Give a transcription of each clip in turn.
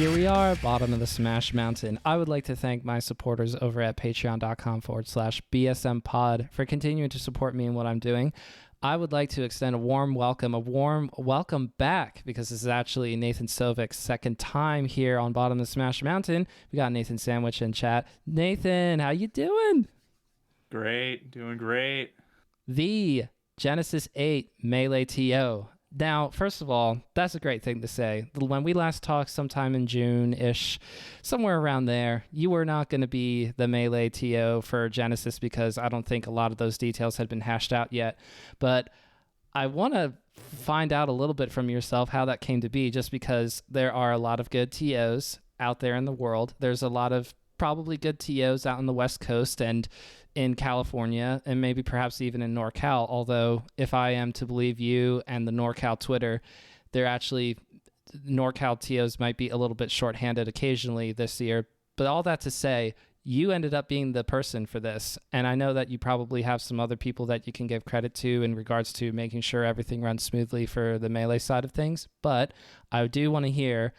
Here we are, bottom of the Smash Mountain. I would like to thank my supporters over at patreon.com/BSM pod for continuing to support me in what I'm doing. I would like to extend a warm welcome back, because this is actually NathanSandwich's second time here on bottom of the Smash Mountain. We got NathanSandwich in chat. Nathan, how you doing? Great, doing great. The Genesis 8 Melee TO. Now, first of all, that's a great thing to say. When we last talked sometime in June-ish, somewhere around there, you were not going to be the Melee TO for Genesis because I don't think a lot of those details had been hashed out yet. But I want to find out a little bit from yourself how that came to be, just because there are a lot of good TOs out there in the world. There's a lot of probably good TOs out on the West Coast and in California, and maybe perhaps even in NorCal, although if I am to believe you and the NorCal Twitter, NorCal TOs might be a little bit shorthanded occasionally this year. But all that to say, you ended up being the person for this, and I know that you probably have some other people that you can give credit to in regards to making sure everything runs smoothly for the Melee side of things, but I do want to hear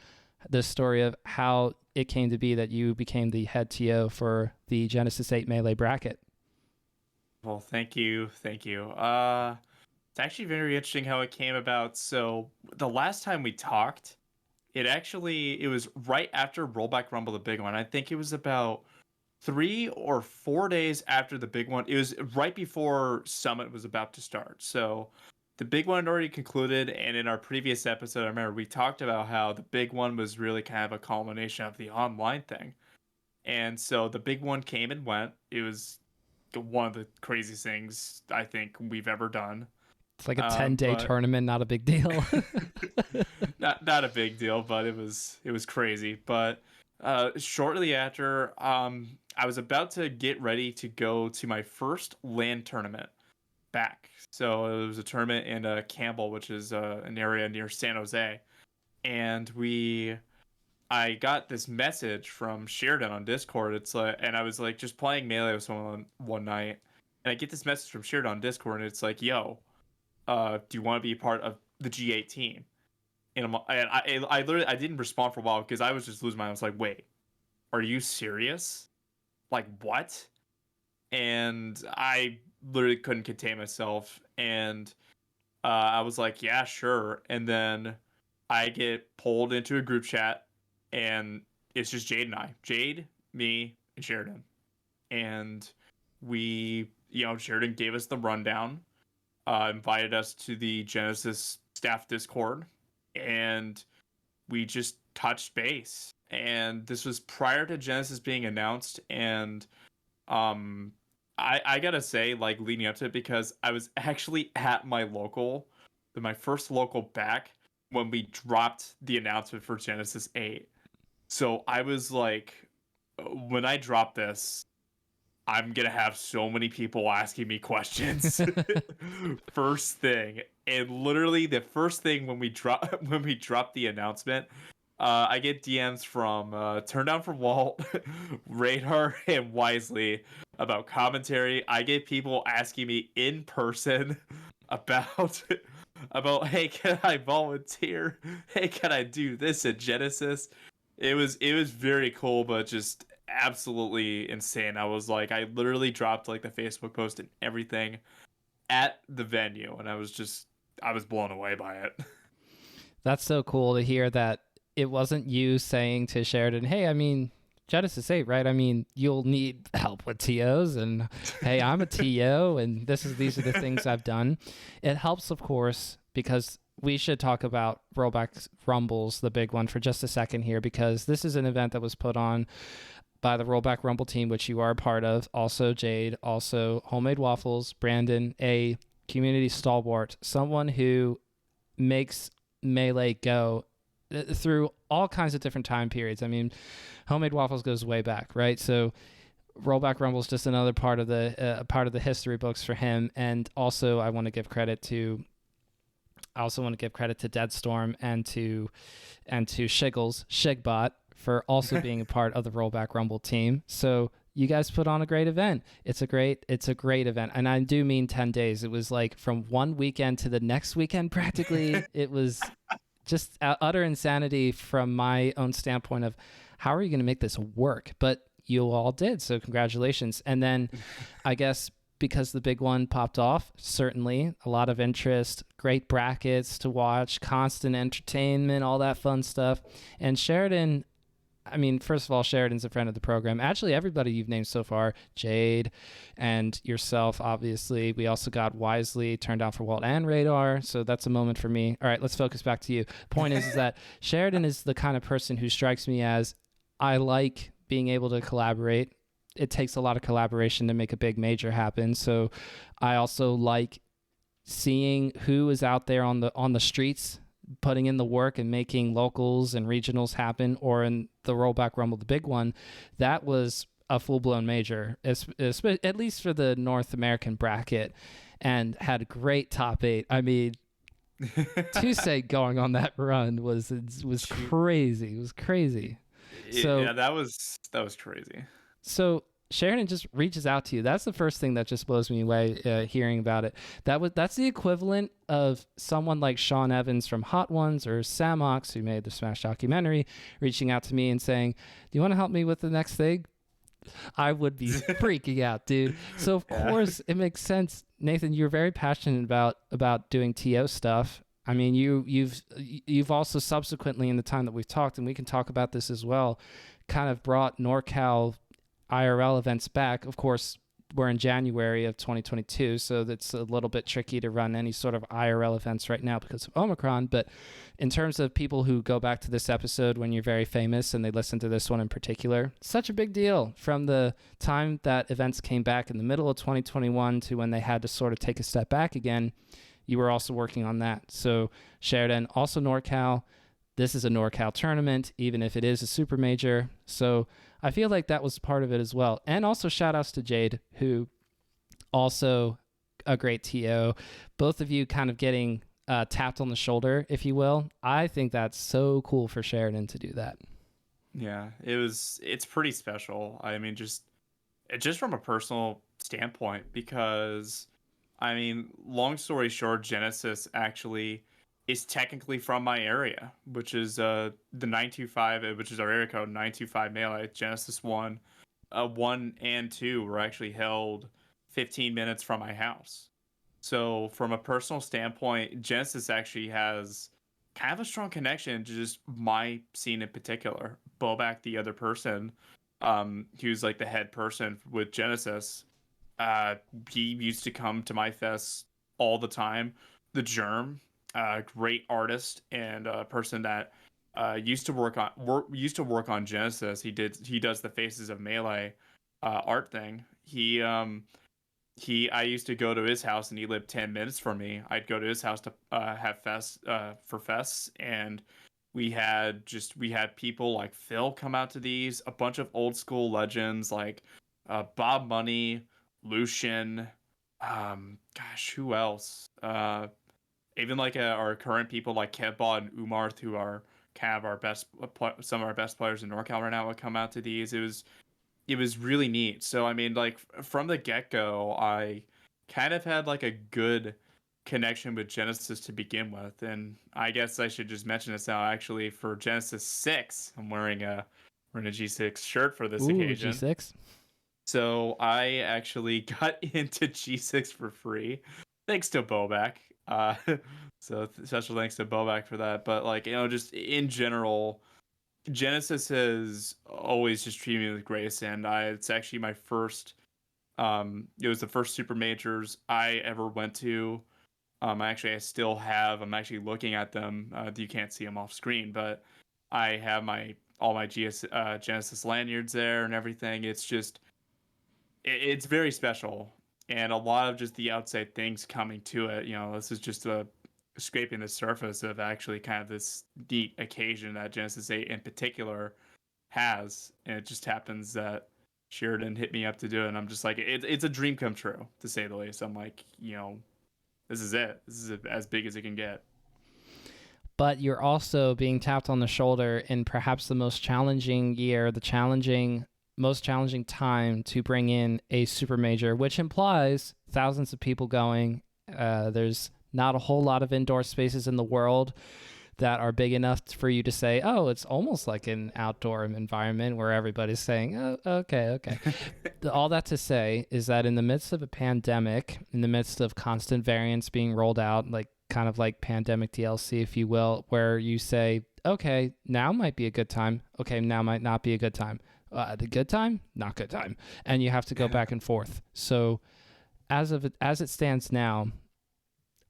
the story of how it came to be that you became the head TO for the Genesis 8 Melee bracket. Well, thank you. It's actually very interesting how it came about. So the last time we talked, it was right after Rollback Rumble, the big one. I think it was about 3 or 4 days after the big one. It was right before Summit was about to start. So the big one had already concluded, and in our previous episode, I remember we talked about how the big one was really kind of a culmination of the online thing. And so the big one came and went. It was one of the craziest things I think we've ever done. It's like a 10-day tournament, not a big deal. not a big deal, but it was crazy. But shortly after, I was about to get ready to go to my first LAN tournament back. So it was a tournament in Campbell, which is an area near San Jose. And I got this message from Sheridan on Discord. It's like, and I was like just playing Melee with someone one night, and I get this message from Sheridan on Discord, and it's like, "Yo, do you want to be a part of the G8 team?" And I literally didn't respond for a while because I was just losing my mind. I was like, "Wait, are you serious? Like what?" And I literally couldn't contain myself, and I was like, "Yeah, sure." And then I get pulled into a group chat, and it's just Jayde and I. Jayde, me, and Sheridan. And Sheridan gave us the rundown, invited us to the Genesis staff Discord, and we just touched base. And this was prior to Genesis being announced, and I gotta say, like, leading up to it, because I was actually at my first local back when we dropped the announcement for Genesis 8. So I was like, when I drop this, I'm going to have so many people asking me questions first thing. And literally the first thing when we drop the announcement, I get DMs from Turn Down for Walt, Radar, and Wisely about commentary. I get people asking me in person about, hey, can I volunteer? Hey, can I do this at Genesis? It was very cool, but just absolutely insane. I was like, I literally dropped like the Facebook post and everything at the venue, and I was blown away by it. That's so cool to hear that it wasn't you saying to Sheridan, "Hey, I mean, Genesis 8, right? I mean, you'll need help with TOs, and hey, I'm a TO, and these are the things I've done." It helps, of course, because we should talk about Rollback Rumbles, the big one, for just a second here, because this is an event that was put on by the Rollback Rumble team, which you are a part of. Also Jayde, also Homemade Waffles, Brandon, a community stalwart, someone who makes Melee go through all kinds of different time periods. I mean, Homemade Waffles goes way back, right? So Rollback Rumble is just another part of the history books for him. And also, I want to give credit to Deadstorm and to Shigbot for also being a part of the Rollback Rumble team. So you guys put on a great event. It's a great event. And I do mean 10 days. It was like from one weekend to the next weekend, practically. It was just utter insanity from my own standpoint of how are you going to make this work? But you all did, so congratulations. And then I guess because the big one popped off, certainly a lot of interest, great brackets to watch, constant entertainment, all that fun stuff. And Sheridan, I mean, first of all, Sheridan's a friend of the program. Actually, everybody you've named so far, Jayde and yourself, obviously. We also got Wisely turned down for Walt and Radar, so that's a moment for me. All right, let's focus back to you. Point is that Sheridan is the kind of person who strikes me as, I like being able to collaborate. It takes a lot of collaboration to make a big major happen. So I also like seeing who is out there on the streets, putting in the work and making locals and regionals happen, or in the Rollback Rumble, the big one. That was a full-blown major, at least for the North American bracket, and had a great top 8. I mean, Tuesday going on that run was crazy. It was crazy. So yeah, that was crazy. So Sheridan just reaches out to you. That's the first thing that just blows me away hearing about it. That's the equivalent of someone like Sean Evans from Hot Ones or Samox, who made the Smash documentary, reaching out to me and saying, "Do you want to help me with the next thing?" I would be freaking out, dude. So of course it makes sense. Nathan, you're very passionate about doing TO stuff. I mean, you've also subsequently, in the time that we've talked, and we can talk about this as well, kind of brought NorCal IRL events back. Of course, we're in January of 2022, so that's a little bit tricky to run any sort of IRL events right now because of Omicron. But in terms of people who go back to this episode when you're very famous and they listen to this one in particular, such a big deal from the time that events came back in the middle of 2021 to when they had to sort of take a step back again. You were also working on that. So Sheridan, also NorCal. This is a NorCal tournament, even if it is a super major. So I feel like that was part of it as well. And also shout outs to Jayde, who also a great TO. Both of you kind of getting tapped on the shoulder, if you will. I think that's so cool for Sheridan to do that. Yeah, it's pretty special. I mean, just from a personal standpoint, because I mean, long story short, Genesis actually is technically from my area, which is the 925, which is our area code 925 Melee. Genesis 1 and 2 were actually held 15 minutes from my house. So from a personal standpoint, Genesis actually has kind of a strong connection to just my scene in particular. Bobak, the other person, who's like the head person with Genesis, he used to come to my fest all the time. The Germ, great artist and a person that used to work on Genesis. He does the Faces of Melee art thing. I used to go to his house and he lived 10 minutes from me. I'd go to his house to have for fests, and we had people like Phil come out to these, a bunch of old school legends like Bob Money, Lucian, who else? Even like our current people like Kevbot and Umarth, who are kind of some of our best players in NorCal right now, would come out to these. It was really neat. So I mean, like from the get-go, I kind of had like a good connection with Genesis to begin with, and I guess I should just mention this now. Actually, for Genesis 6, I'm wearing a G6 shirt for this occasion. G6. So I actually got into G6 for free, thanks to Bobak. So special thanks to Bobak for that. But like, you know, just in general, Genesis has always just treated me with grace, and it's actually my first. It was the first super majors I ever went to. I still have. I'm actually looking at them. You can't see them off screen, but I have all my Genesis lanyards there and everything. It's just, it's very special, and a lot of just the outside things coming to it. You know, this is just scraping the surface of actually kind of this neat occasion that Genesis 8 in particular has, and it just happens that Sheridan hit me up to do it, and I'm just like, it's a dream come true, to say the least. I'm like, you know, this is it. This is as big as it can get. But you're also being tapped on the shoulder in perhaps the most challenging year, most challenging time to bring in a super major, which implies thousands of people going. There's not a whole lot of indoor spaces in the world that are big enough for you to say, oh, it's almost like an outdoor environment where everybody's saying, oh, okay. All that to say is that in the midst of a pandemic, in the midst of constant variants being rolled out, like kind of like pandemic DLC, if you will, where you say, okay, now might be a good time. Okay, now might not be a good time. The good time, not good time. And you have to go back and forth. So as it stands now,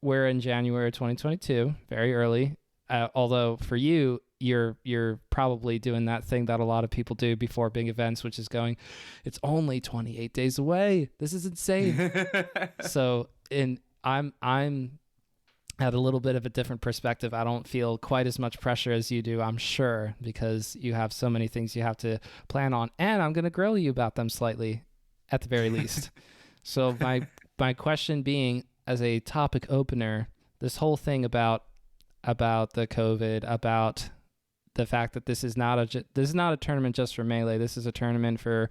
we're in January 2022, very early. Although for you, you're probably doing that thing that a lot of people do before big events, which is going, it's only 28 days away. This is insane. So I'm at a little bit of a different perspective. I don't feel quite as much pressure as you do, I'm sure, because you have so many things you have to plan on, and I'm going to grill you about them slightly at the very least. So my question being, as a topic opener, this whole thing about the COVID, about the fact that this is not a tournament just for Melee. This is a tournament for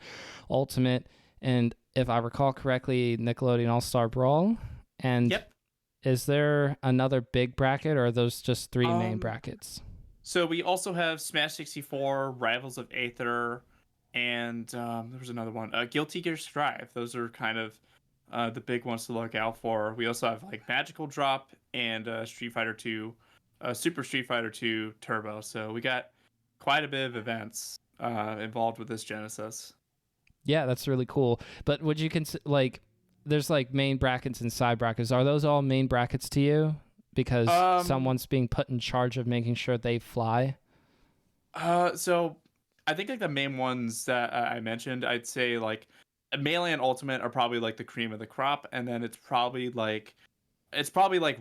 Ultimate, and if I recall correctly, Nickelodeon All-Star Brawl. And yep. Is there another big bracket, or are those just three main brackets? So we also have Smash 64, Rivals of Aether, and there was another one, Guilty Gear Strive. Those are kind of the big ones to look out for. We also have like Magical Drop and Street Fighter 2, Super Street Fighter 2 Turbo. So we got quite a bit of events involved with this Genesis. Yeah, that's really cool. But would you consider, like, there's like main brackets and side brackets. Are those all main brackets to you? Because someone's being put in charge of making sure they fly? So I think like the main ones that I mentioned, I'd say like Melee and Ultimate are probably like the cream of the crop, and then it's probably like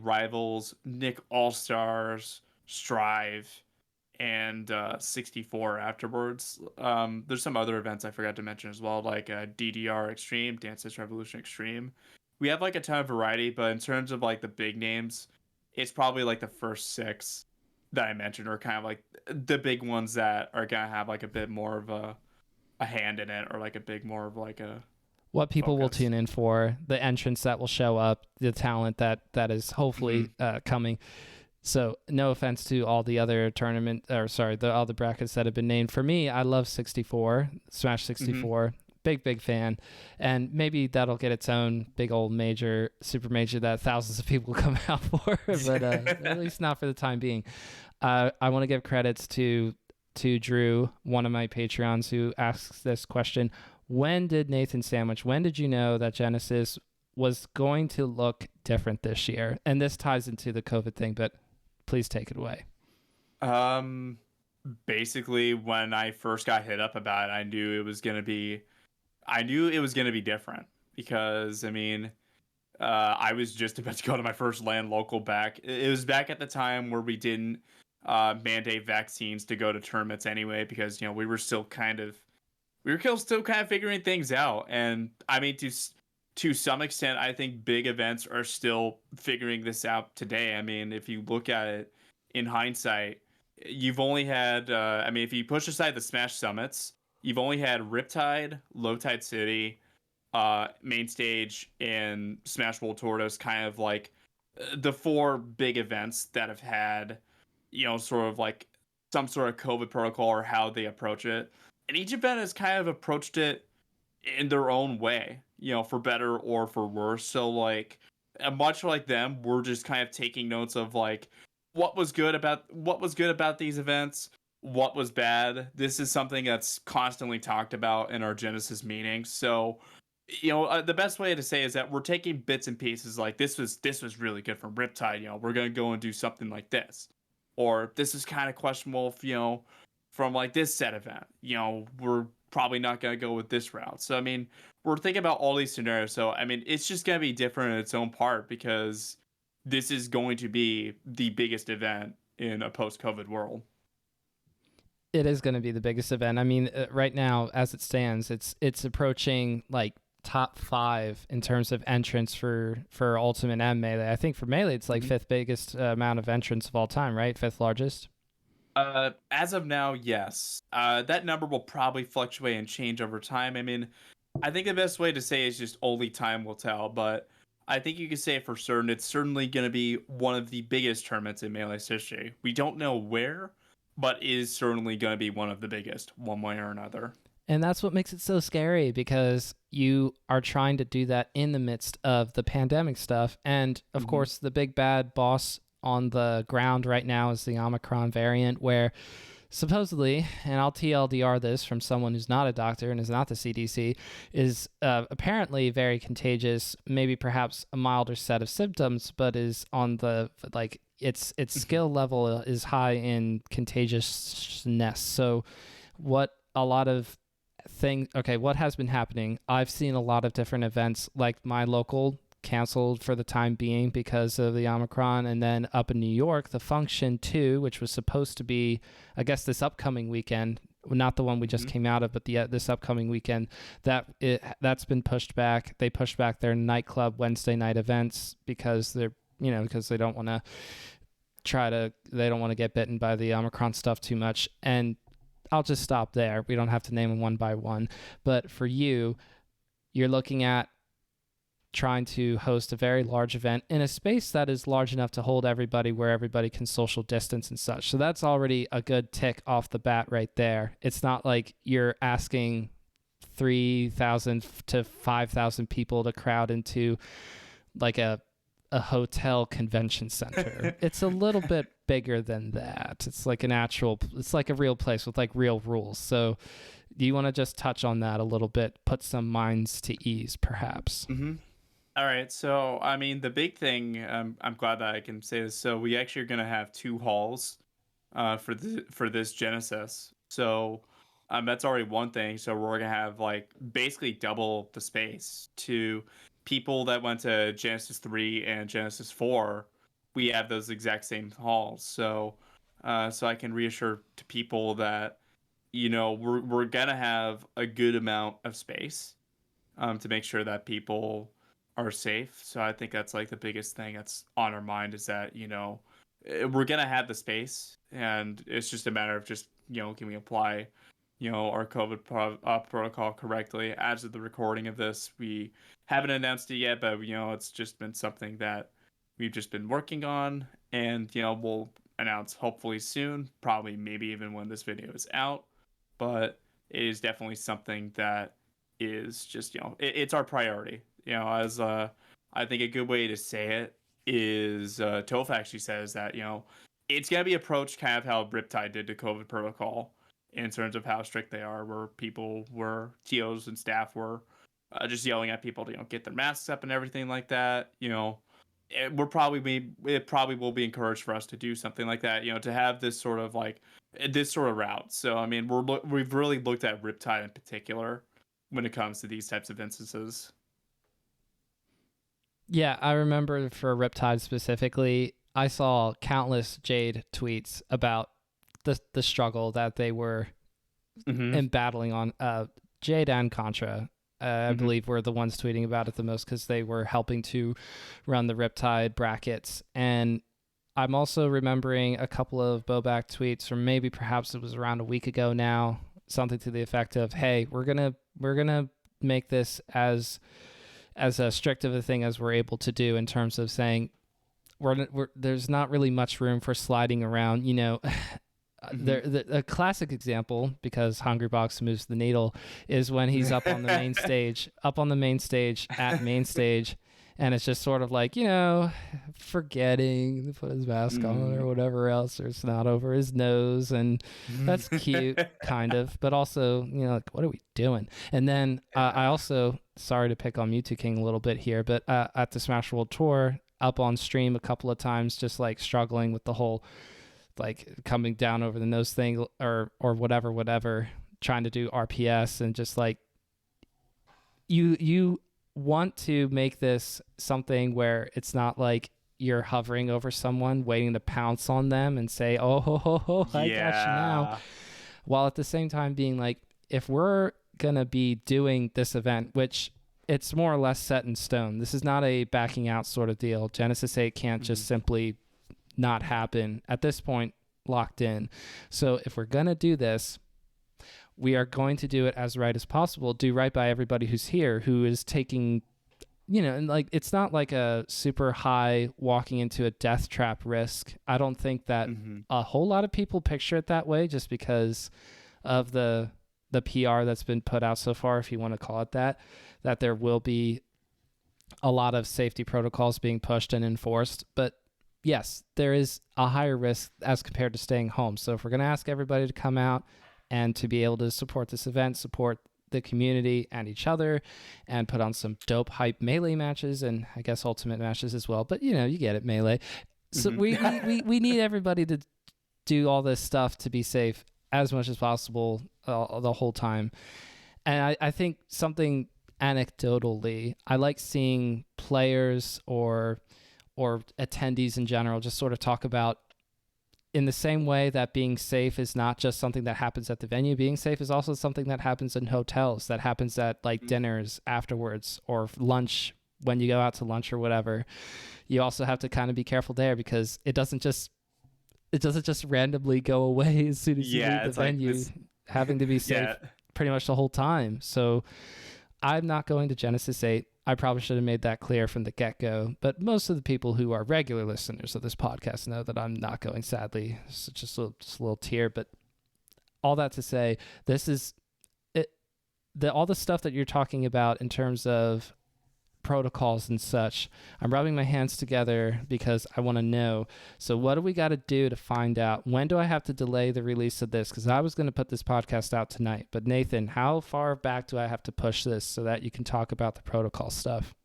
Rivals, Nick All-Stars, Strive, and 64 afterwards. There's some other events I forgot to mention as well, like DDR Extreme, Dance Dance Revolution Extreme. We have like a ton of variety, but in terms of like the big names, it's probably like the first 6 that I mentioned are kind of like the big ones that are gonna have like a bit more of a hand in it, or like a big more of like a what people will tune in for, the entrance that will show up, the talent that is hopefully coming. So no offense to all the other all the brackets that have been named. For me, I love 64, Smash 64. Big fan. And maybe that'll get its own big old major, super major that thousands of people come out for, but at least not for the time being. I want to give credits to Drew, one of my Patreons, who asks this question. When did NathanSandwich, when did you know that Genesis was going to look different this year? And this ties into the COVID thing, but please take it away. Basically, when I first got hit up about it, I knew it was going to be different, because I mean, I was just about to go to my first LAN local back. It was back at the time where we didn't mandate vaccines to go to tournaments anyway, because we were still kind of figuring things out. And I mean, to some extent, I think big events are still figuring this out today. I mean, if you look at it in hindsight, you've only had, if you push aside the Smash Summits, you've only had Riptide, Low Tide City, Main Stage, and Smash World Tour as kind of like the 4 big events that have had, sort of like some sort of COVID protocol or how they approach it. And each event has kind of approached it in their own way, for better or for worse. So like, much like them, we're just kind of taking notes of like what was good about these events, what was bad. This is something that's constantly talked about in our Genesis meetings. So, the best way to say is that we're taking bits and pieces. Like this was really good from Riptide. We're gonna go and do something like this, or this is kind of questionable. From like this set event, we're probably not going to go with this route. So, I mean, we're thinking about all these scenarios. So, I mean, it's just going to be different in its own part, because this is going to be the biggest event in a post-COVID world. It is going to be the biggest event. I mean, right now, as it stands, it's approaching like top 5 in terms of entrants for Ultimate and Melee. I think for Melee, it's like 5th biggest amount of entrants of all time, right? 5th largest. As of now, yes. That number will probably fluctuate and change over time. I mean, I think the best way to say is just only time will tell. But I think you can say for certain it's certainly going to be one of the biggest tournaments in Melee's history. We don't know where, but is certainly going to be one of the biggest, one way or another. And that's what makes it so scary, because you are trying to do that in the midst of the pandemic stuff. And of course, the big bad boss on the ground right now is the Omicron variant, where supposedly, and I'll TLDR this from someone who's not a doctor and is not the CDC, is apparently very contagious, maybe perhaps a milder set of symptoms, but is on the, like, its skill level is high in contagiousness. So what a lot of what has been happening, I've seen a lot of different events, like my local canceled for the time being because of the Omicron, and then up in New York, the Function 2, which was supposed to be, I guess, this upcoming weekend, not the one we just came out of, but this upcoming weekend, that's been pushed back. They pushed back their nightclub Wednesday night events because because they don't want to get bitten by the Omicron stuff too much. And I'll just stop there. We don't have to name them one by one. But for you're looking at trying to host a very large event in a space that is large enough to hold everybody, where everybody can social distance and such. So that's already a good tick off the bat right there. It's not like you're asking 3,000 to 5,000 people to crowd into like a hotel convention center. It's a little bit bigger than that. It's like it's like a real place with like real rules. So do you want to just touch on that a little bit, put some minds to ease perhaps? All right. So, I mean, the big thing, I'm glad that I can say this. So we actually are going to have 2 halls for this Genesis. So that's already one thing. So we're going to have like basically double the space. To people that went to Genesis 3 and Genesis 4, we have those exact same halls. So so I can reassure to people that, we're going to have a good amount of space to make sure that people are safe. So I think that's like the biggest thing that's on our mind, is that, we're going to have the space, and it's just a matter of just, can we apply, our COVID protocol correctly. As of the recording of this, we haven't announced it yet, but, it's just been something that we've just been working on, and, we'll announce hopefully soon, probably maybe even when this video is out. But it is definitely something that is just, it's our priority. As I think a good way to say it is, Toph actually says that, it's going to be approached kind of how Riptide did to COVID protocol, in terms of how strict they are, where TOs and staff were just yelling at people to, get their masks up and everything like that. It probably will be encouraged for us to do something like that, to have this sort of route. So, I mean, we've really looked at Riptide in particular when it comes to these types of instances. Yeah, I remember for Riptide specifically, I saw countless Jayde tweets about the struggle that they were in battling on. Jayde and Contra, I believe, were the ones tweeting about it the most, because they were helping to run the Riptide brackets. And I'm also remembering a couple of Bobak tweets from perhaps it was around a week ago now, something to the effect of, "Hey, we're gonna make this as strict of a thing as we're able to do, in terms of saying there's not really much room for sliding around." A classic example, because Hungrybox moves the needle, is when he's up on the main stage, at main stage, and it's just sort of like, forgetting to put his mask on or whatever else, or snot over his nose, and that's cute, kind of, but also, like, what are we doing? And then I also, sorry to pick on Mewtwo King a little bit here, but at the Smash World Tour, up on stream a couple of times, just like struggling with the whole like coming down over the nose thing, or whatever, trying to do RPS, and just like you want to make this something where it's not like you're hovering over someone waiting to pounce on them and say, "Oh, ho, ho, ho, I got you now," while at the same time being like, if we're gonna be doing this event, which it's more or less set in stone, this is not a backing out sort of deal. Genesis 8 can't just simply not happen at this point, locked in. So if we're gonna do this, we are going to do it as right as possible, do right by everybody who's here, who is taking and like it's not like a super high walking into a death trap risk. I don't think that Mm-hmm. a whole lot of people picture it that way, just because of the PR that's been put out so far, if you want to call it that there will be a lot of safety protocols being pushed and enforced. But yes, there is a higher risk as compared to staying home. So if we're going to ask everybody to come out and to be able to support this event, support the community and each other, and put on some dope hype melee matches and I guess ultimate matches as well. But you get it, melee. So we need everybody to do all this stuff to be safe as much as possible the whole time. And I think something anecdotally, I like seeing players or attendees in general just sort of talk about, in the same way that being safe is not just something that happens at the venue, being safe is also something that happens in hotels, that happens at like dinners afterwards or lunch when you go out to lunch or whatever. You also have to kind of be careful there, because it doesn't just randomly go away as soon as you leave the venue, having to be safe pretty much the whole time. So I'm not going to Genesis 8. I probably should have made that clear from the get-go, but most of the people who are regular listeners of this podcast know that I'm not going, sadly. It's just a little tear, but all that to say, this is it. All the stuff that you're talking about in terms of protocols and such, I'm rubbing my hands together because I want to know. So what do we got to do to find out? When do I have to delay the release of this? Because I was going to put this podcast out tonight. But Nathan, how far back do I have to push this so that you can talk about the protocol stuff?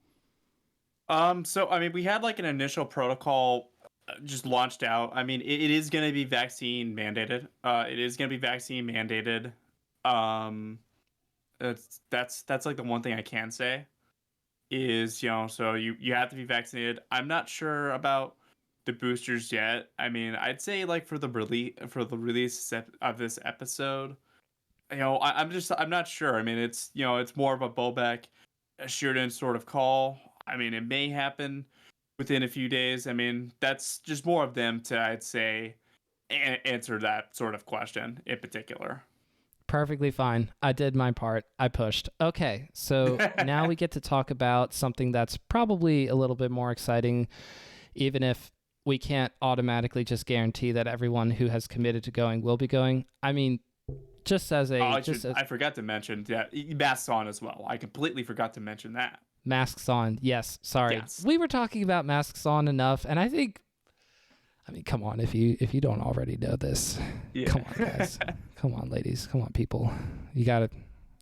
So I mean, we had like an initial protocol just launched out. I mean, it is going to be vaccine mandated. It is going to be vaccine mandated. That's like the one thing I can say is, so you have to be vaccinated. I'm not sure about the boosters yet. I mean, I'd say like for the release of this episode, I'm not sure. I mean, it's more of a Bobek Sheridan sort of call. I mean, it may happen within a few days. I mean, that's just more of them to, I'd say, answer that sort of question in particular. Perfectly fine. I did my part. I pushed. Okay, so now we get to talk about something that's probably a little bit more exciting, even if we can't automatically just guarantee that everyone who has committed to going will be going. I mean, just as a... I forgot to mention, masks on as well. I completely forgot to mention that. Masks on, yes. Sorry. Yes. We were talking about masks on enough, and I mean, come on, if you don't already know this. Yeah. Come on, guys. Come on, ladies. Come on, people. You got to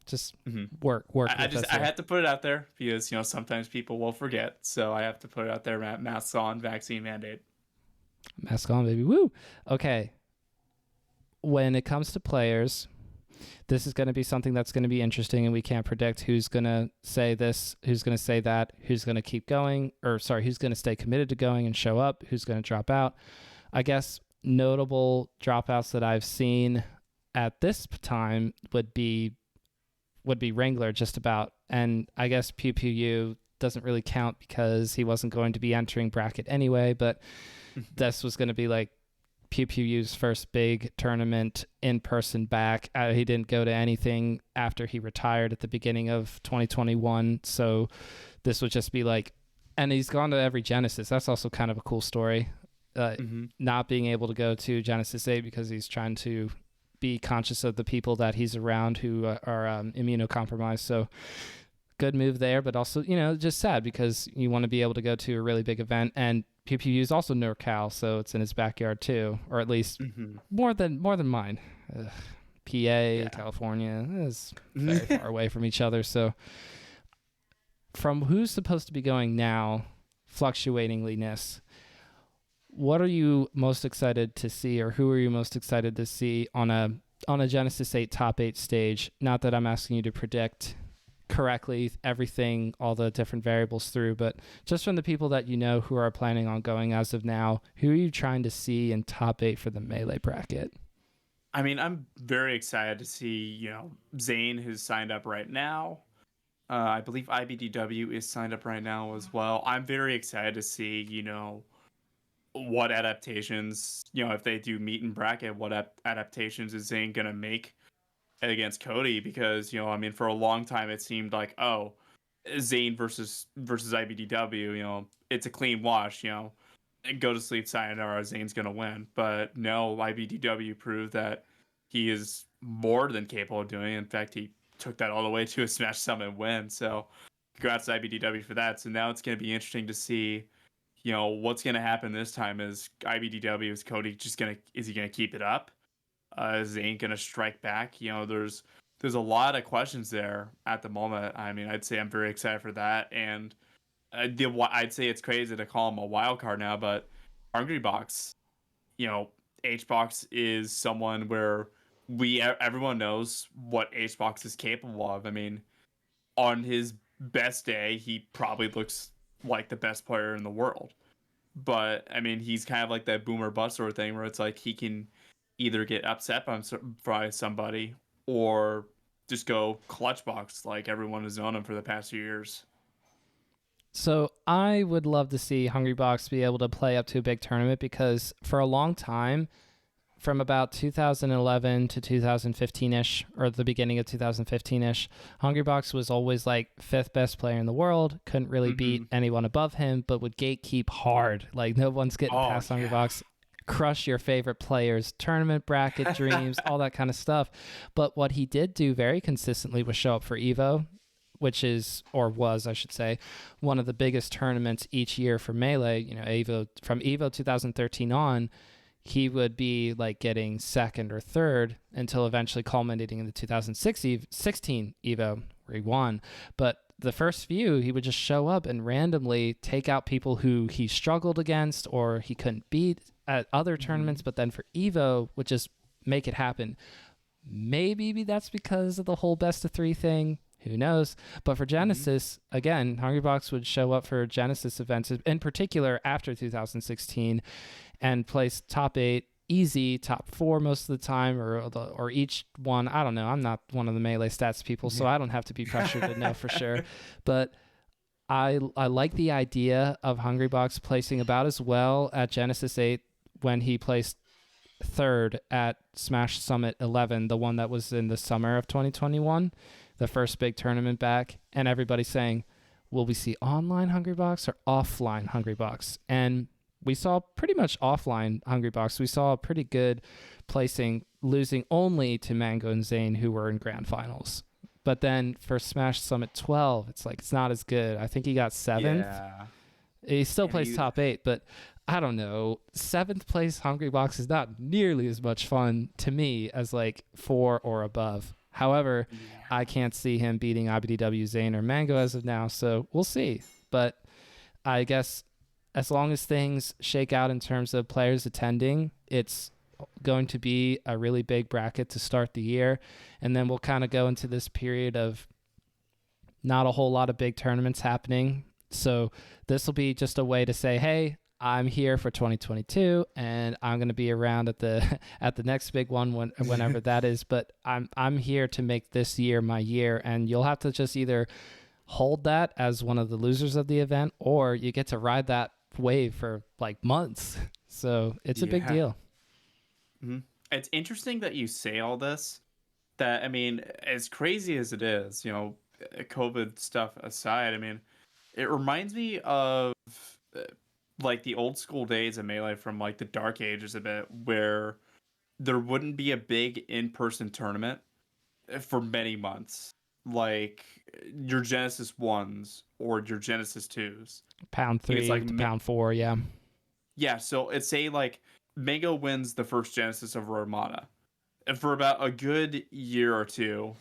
just work I had to put it out there because, sometimes people will forget. So I have to put it out there, masks on, vaccine mandate. Mask on, baby. Woo. Okay. When it comes to players, this is going to be something that's going to be interesting, and we can't predict who's going to say this, who's going to say that, who's going to keep going, who's going to stay committed to going and show up, who's going to drop out. I guess notable dropouts that I've seen at this time would be Wrangler just about, and I guess Pew Pew U doesn't really count because he wasn't going to be entering bracket anyway, but this was going to be like Pew Pew U's first big tournament in person back. He didn't go to anything after he retired at the beginning of 2021. So this would just be like, and he's gone to every Genesis. That's also kind of a cool story. Not being able to go to Genesis 8 because he's trying to be conscious of the people that he's around who are immunocompromised. So good move there, but also, just sad because you want to be able to go to a really big event. And Pew Pew U is also NorCal, so it's in his backyard too, or at least more than mine. PA, California is very far away from each other. So from who's supposed to be going now, fluctuatingliness, what are you most excited to see, or who are you most excited to see on a Genesis 8 top 8 stage? Not that I'm asking you to predict correctly everything, all the different variables through, but just from the people that who are planning on going as of now, who are you trying to see in top 8 for the melee bracket? I mean, I'm very excited to see, Zane, who's signed up right now. I believe IBDW is signed up right now as well. I'm very excited to see, what adaptations, if they do meet in bracket, what adaptations is Zane going to make against Cody, because, for a long time it seemed like, Zayn versus IBDW, it's a clean wash, go to sleep, sayonara, Zayn's gonna win. But no, IBDW proved that he is more than capable of doing it. In fact, he took that all the way to a Smash Summit win. So congrats to IBDW for that. So now it's gonna be interesting to see, what's gonna happen this time. Is IBDW, is Cody is he gonna keep it up? Is Zayn gonna strike back? There's a lot of questions there at the moment. I mean, I'd say I'm very excited for that, and I'd say it's crazy to call him a wild card now, but Hungrybox, you know, HBox is someone where everyone knows what HBox is capable of. I mean, on his best day, he probably looks like the best player in the world. But I mean, he's kind of like that boomer bust sort of thing where it's like he can either get upset by somebody or just go clutch box like everyone has known him for the past few years. So I would love to see Hungrybox be able to play up to a big tournament because for a long time, from about 2011 to 2015-ish, or the beginning of 2015-ish, Hungrybox was always like fifth best player in the world, couldn't really beat anyone above him, but would gatekeep hard. Like no one's getting past Hungrybox. Crush your favorite players, tournament bracket dreams, all that kind of stuff. But what he did do very consistently was show up for Evo, which is, or was, I should say, one of the biggest tournaments each year for Melee. Evo, from Evo 2013 on, he would be like getting second or third until eventually culminating in the 2016 Evo where he won. But the first few, he would just show up and randomly take out people who he struggled against or he couldn't beat at other tournaments. But then for Evo, would just make it happen. Maybe that's because of the whole best of three thing. Who knows? But for Genesis, again, Hungrybox would show up for Genesis events, in particular after 2016, and place top 8, easy, top 4 most of the time, or each one. I don't know. I'm not one of the Melee stats people, so I don't have to be pressured to know for sure. But I like the idea of Hungrybox placing about as well at Genesis 8 when he placed third at Smash Summit 11, the one that was in the summer of 2021. The first big tournament back, and everybody saying, will we see online Hungrybox or offline Hungrybox? And we saw pretty much offline Hungrybox. We saw a pretty good placing, losing only to Mango and Zayn, who were in grand finals. But then for Smash Summit 12, it's like, it's not as good. I think he got 7th. Yeah. He still plays top 8, but I don't know. 7th place Hungrybox is not nearly as much fun to me as like 4 or above. However, I can't see him beating IBDW, Zayn, or Mango as of now, so we'll see. But I guess as long as things shake out in terms of players attending, it's going to be a really big bracket to start the year. And then we'll kind of go into this period of not a whole lot of big tournaments happening. So this will be just a way to say, hey, I'm here for 2022, and I'm going to be around at the next big one whenever that is. But I'm here to make this year my year, and you'll have to just either hold that as one of the losers of the event, or you get to ride that wave for like months. So it's a big deal. Mm-hmm. It's interesting that you say all this. That, I mean, as crazy as it is, COVID stuff aside, I mean, it reminds me of like the old school days of Melee from like the dark ages a bit, where there wouldn't be a big in-person tournament for many months, like your Genesis 1s or your Genesis 2s. Pound 3 like to pound 4, yeah. Yeah, so it's say like Mango wins the first Genesis of Romana. And for about a good year or two,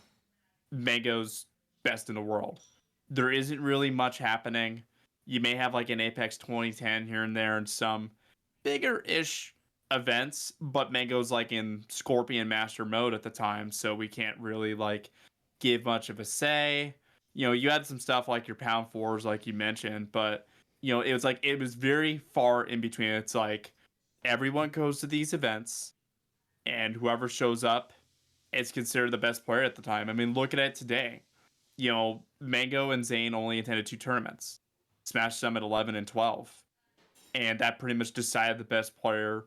Mango's best in the world. There isn't really much happening. You may have like an Apex 2010 here and there and some bigger-ish events, but Mango's like in Scorpion Master mode at the time, so we can't really like give much of a say. You had some stuff like your Pound 4s like you mentioned, but it was very far in between. It's like everyone goes to these events and whoever shows up is considered the best player at the time. I mean, look at it today. Mango and Zayn only attended 2 tournaments, Smash Summit 11 and 12. And that pretty much decided the best player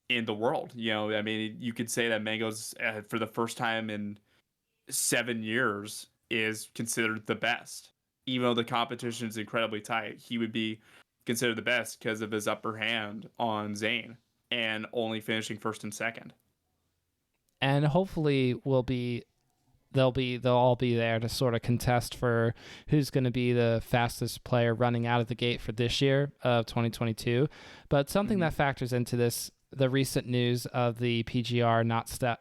in the world. I mean, you could say that Mango's, for the first time in 7 years, is considered the best, even though the competition is incredibly tight, he would be considered the best because of his upper hand on Zayn and only finishing first and second. And hopefully they'll all be there to sort of contest for who's going to be the fastest player running out of the gate for this year of 2022. But something that factors into this, the recent news of the PGR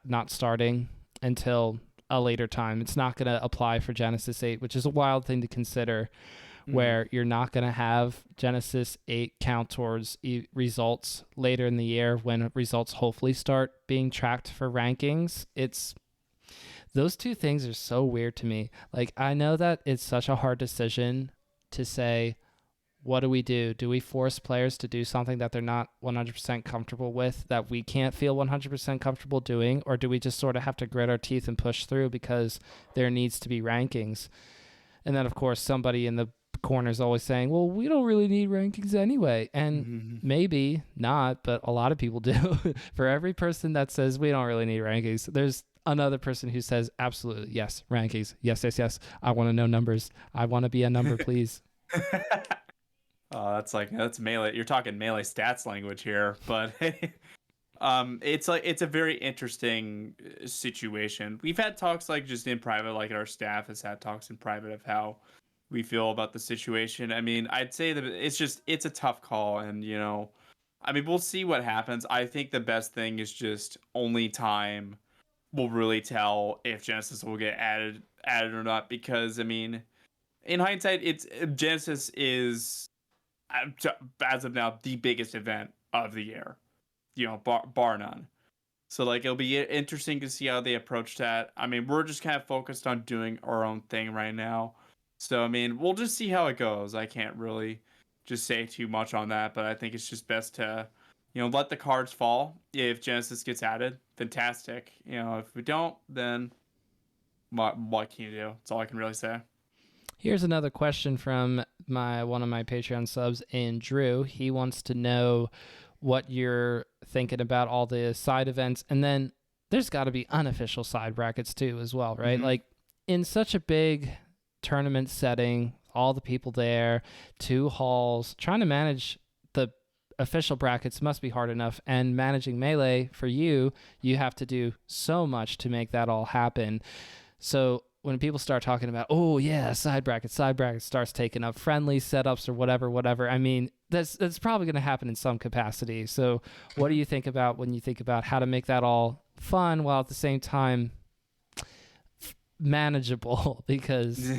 not starting until a later time. It's not going to apply for Genesis 8, which is a wild thing to consider, where you're not going to have Genesis 8 count towards results later in the year when results hopefully start being tracked for rankings. Those two things are so weird to me. Like, I know that it's such a hard decision to say, what do we do? Do we force players to do something that they're not 100% comfortable with, that we can't feel 100% comfortable doing? Or do we just sort of have to grit our teeth and push through because there needs to be rankings? And then, of course, somebody in the corner is always saying, well, we don't really need rankings anyway. And maybe not, but a lot of people do. For every person that says we don't really need rankings, there's another person who says, absolutely, yes, rankings. Yes, yes, yes. I want to know numbers. I want to be a number, please. That's melee. You're talking melee stats language here, but it's a very interesting situation. We've had talks like just in private, like our staff has had talks in private of how we feel about the situation. I mean, I'd say that it's a tough call, and I mean, we'll see what happens. I think the best thing is just only time will really tell if Genesis will get added or not, because I mean, in hindsight, Genesis is, as of now, the biggest event of the year, bar none. So like, it'll be interesting to see how they approach that. I mean, we're just kind of focused on doing our own thing right now. So I mean, we'll just see how it goes. I can't really just say too much on that, but I think it's just best to let the cards fall. If Genesis gets added, fantastic. If we don't, then what can you do? That's all I can really say. Here's another question from one of my Patreon subs, Andrew. He wants to know what you're thinking about all the side events, and then there's got to be unofficial side brackets too as well, right? Mm-hmm. Like, in such a big tournament setting, all the people there, 2 halls, trying to manage the official brackets must be hard enough, and managing Melee for you have to do so much to make that all happen. So when people start talking about, oh yeah, side bracket starts taking up friendly setups or whatever, I mean, that's probably going to happen in some capacity. So what do you think about when you think about how to make that all fun while at the same time manageable? Because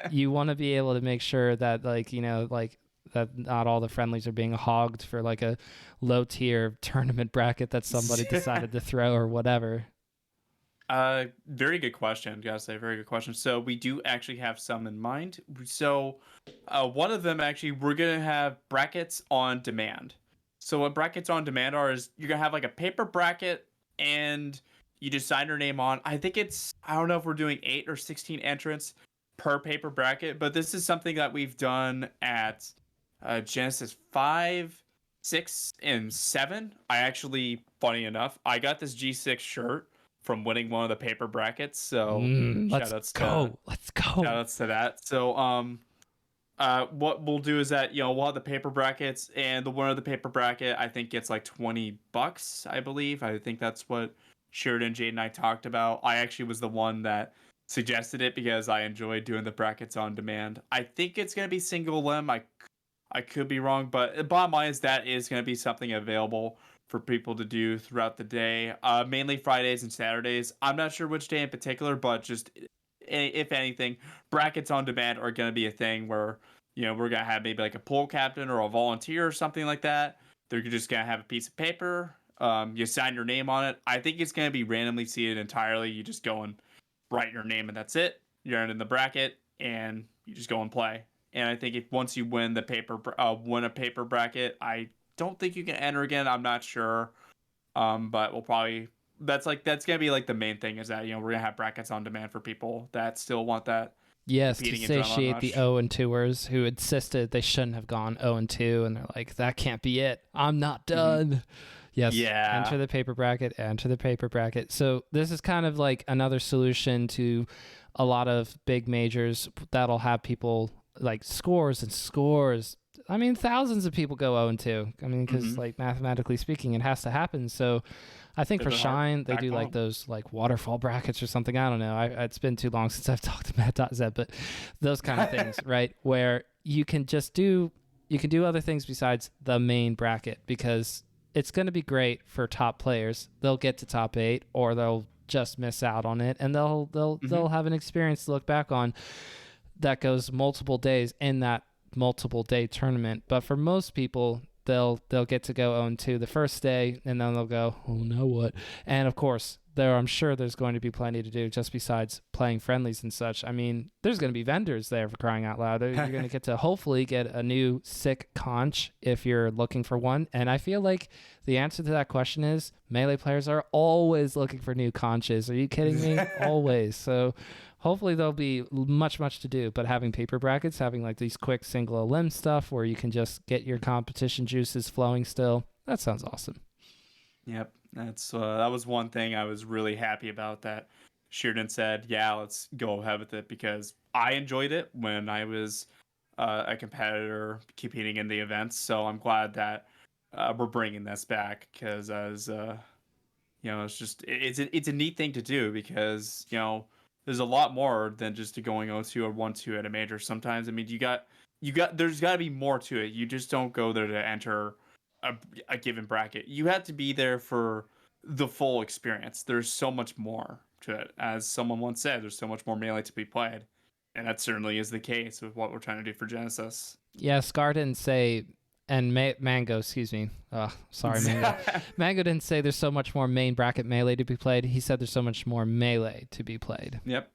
you want to be able to make sure that that not all the friendlies are being hogged for like a low tier tournament bracket that somebody decided to throw or whatever. Very good question. Gotta say, very good question. So we do actually have some in mind. So one of them, actually, we're gonna have brackets on demand. So what brackets on demand are is you're gonna have like a paper bracket, and you just sign your name on. I don't know if we're doing 8 or 16 entrants per paper bracket, but this is something that we've done at Genesis 5, 6, and 7. I actually, funny enough, I got this G6 shirt from winning one of the paper brackets. So let's go. Shout outs to that. So what we'll do is that we'll have the paper brackets, and the winner of the paper bracket I think gets like $20, I believe. I think that's what Sheridan, Jayde, and I talked about. I actually was the one that suggested it because I enjoyed doing the brackets on demand. I think it's gonna be single limb. I could be wrong, but bottom line is that is going to be something available for people to do throughout the day, mainly Fridays and Saturdays. I'm not sure which day in particular, but just if anything, brackets on demand are going to be a thing where we're going to have maybe like a pool captain or a volunteer or something like that. They're just going to have a piece of paper. You sign your name on it. I think it's going to be randomly seated entirely. You just go and write your name, and that's it. You're in the bracket, and you just go and play. And I think once you win a paper bracket, I don't think you can enter again. I'm not sure, but we'll probably that's gonna be like the main thing, is that we're gonna have brackets on demand for people that still want that. Yes, to satiate the 0-2ers who insisted they shouldn't have gone 0-2, and they're like, that can't be it. I'm not done. Mm-hmm. Yes. Yeah. Enter the paper bracket. So this is kind of like another solution to a lot of big majors that'll have people like scores and scores. I mean, thousands of people go 0-2. I mean, because like mathematically speaking, it has to happen. So I think for Shine, they do like those like waterfall brackets or something. I don't know. It's been too long since I've talked to Matt.Z, but those kind of things, right? Where you can do other things besides the main bracket, because it's going to be great for top players. They'll get to top 8, or they'll just miss out on it, and they'll have an experience to look back on that goes multiple days in that multiple day tournament. But for most people, they'll get to go 0-2 the first day, and then they'll go, oh, now what? And of course, I'm sure there's going to be plenty to do just besides playing friendlies and such. I mean, there's going to be vendors there, for crying out loud. You're going to get to hopefully get a new sick conch if you're looking for one. And I feel like the answer to that question is Melee players are always looking for new conches. Are you kidding me? Always. So hopefully there'll be much to do. But having paper brackets, having like these quick single elim stuff where you can just get your competition juices flowing still, that sounds awesome. Yep. That was one thing I was really happy about, that Sheridan said, yeah, let's go ahead with it, because I enjoyed it when I was a competitor competing in the events. So I'm glad that we're bringing this back, because as it's just it's a neat thing to do, because there's a lot more than just going 0-2 or 1-2 at a major. Sometimes, I mean, there's got to be more to it. You just don't go there to enter a given bracket. You have to be there for the full experience. There's so much more to it. As someone once said, there's so much more Melee to be played. And that certainly is the case with what we're trying to do for Genesis. Yeah, Scar didn't say, and Mango, excuse me. Sorry, Mango. Mango didn't say there's so much more main bracket Melee to be played. He said there's so much more Melee to be played. Yep.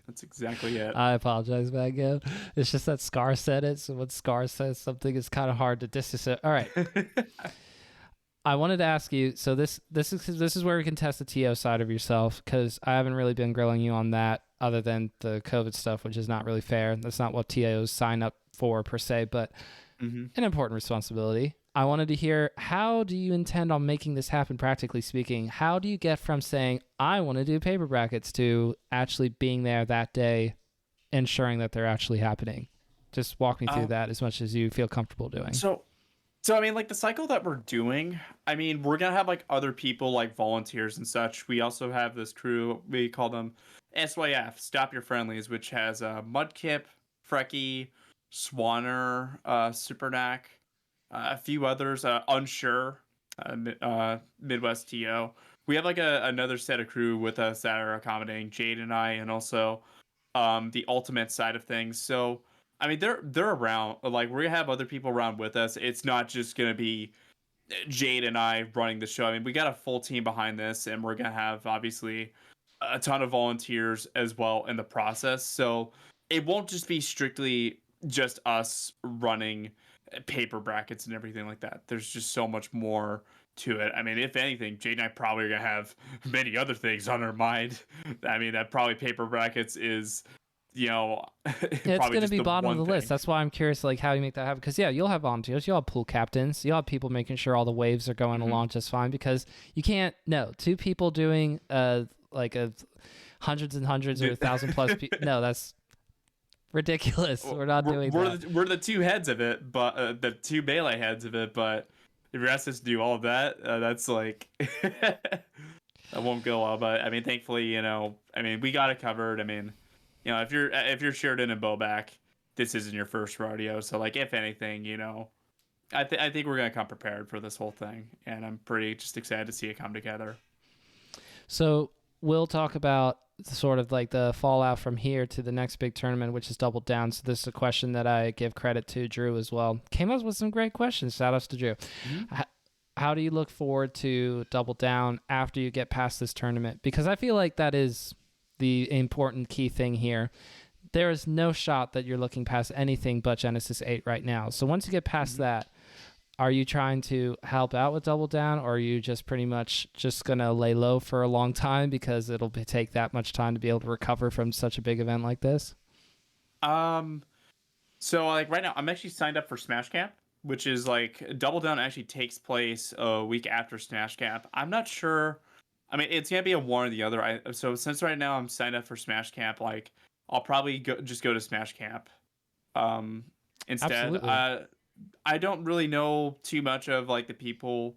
That's exactly it. I apologize, Mango. It's just that Scar said it, so when Scar says something, it's kind of hard to distance it. All right. I wanted to ask you, so this is where we can test the TO side of yourself, because I haven't really been grilling you on that other than the COVID stuff, which is not really fair. That's not what TOs sign up for per se, but an important responsibility. I wanted to hear, how do you intend on making this happen, practically speaking? How do you get from saying, I want to do paper brackets, to actually being there that day, ensuring that they're actually happening? Just walk me through that as much as you feel comfortable doing. So I mean, like the cycle that we're doing, I mean, we're going to have like other people, like volunteers and such. We also have this crew, we call them SYF, Stop Your Friendlies, which has Mudkip, Frecky, Swanner, Supernac, a few others, Unsure, Midwest TO. We have like another set of crew with us that are accommodating Jayde and I, and also the ultimate side of things. So I mean, they're around. Like, we're gonna have other people around with us. It's not just gonna be Jayde and I running the show. I mean, we got a full team behind this, and we're gonna have obviously a ton of volunteers as well in the process. So it won't just be strictly just us running paper brackets and everything like that. There's just so much more to it. I mean, if anything, Jayde and I probably are gonna have many other things on our mind. I mean, that probably paper brackets is, it's going to be bottom of the list. That's why I'm curious, like, how you make that happen. Because you'll have volunteers, you'll have pool captains, you'll have people making sure all the waves are going along just fine. Because you can't, two people doing hundreds and hundreds or 1,000 plus people. No, that's ridiculous. We're not doing that. We're the two heads of it, but the two Melee heads of it. But if you're asked us to do all of that, that's like that won't go well. But I mean, thankfully, we got it covered. I mean, if you're Sheridan and Bobak, this isn't your first rodeo. So, like, if anything, I think we're gonna come prepared for this whole thing, and I'm pretty just excited to see it come together. So we'll talk about sort of like the fallout from here to the next big tournament, which is Double Down. So this is a question that I give credit to Drew as well. Came up with some great questions. Shout outs to Drew. How do you look forward to Double Down after you get past this tournament? Because I feel like that is the important key thing here. There is no shot that you're looking past anything but Genesis 8 right now. So once you get past that, are you trying to help out with Double Down, or are you just pretty much just going to lay low for a long time because it'll take that much time to be able to recover from such a big event like this? So like right now I'm actually signed up for Smash Camp, which is like Double Down actually takes place a week after Smash Camp. I'm not sure. I mean, it's gonna be a one or the other. So since right now I'm signed up for Smash Camp, like I'll probably just go to Smash Camp Um, instead, Absolutely. I don't really know too much of like the people.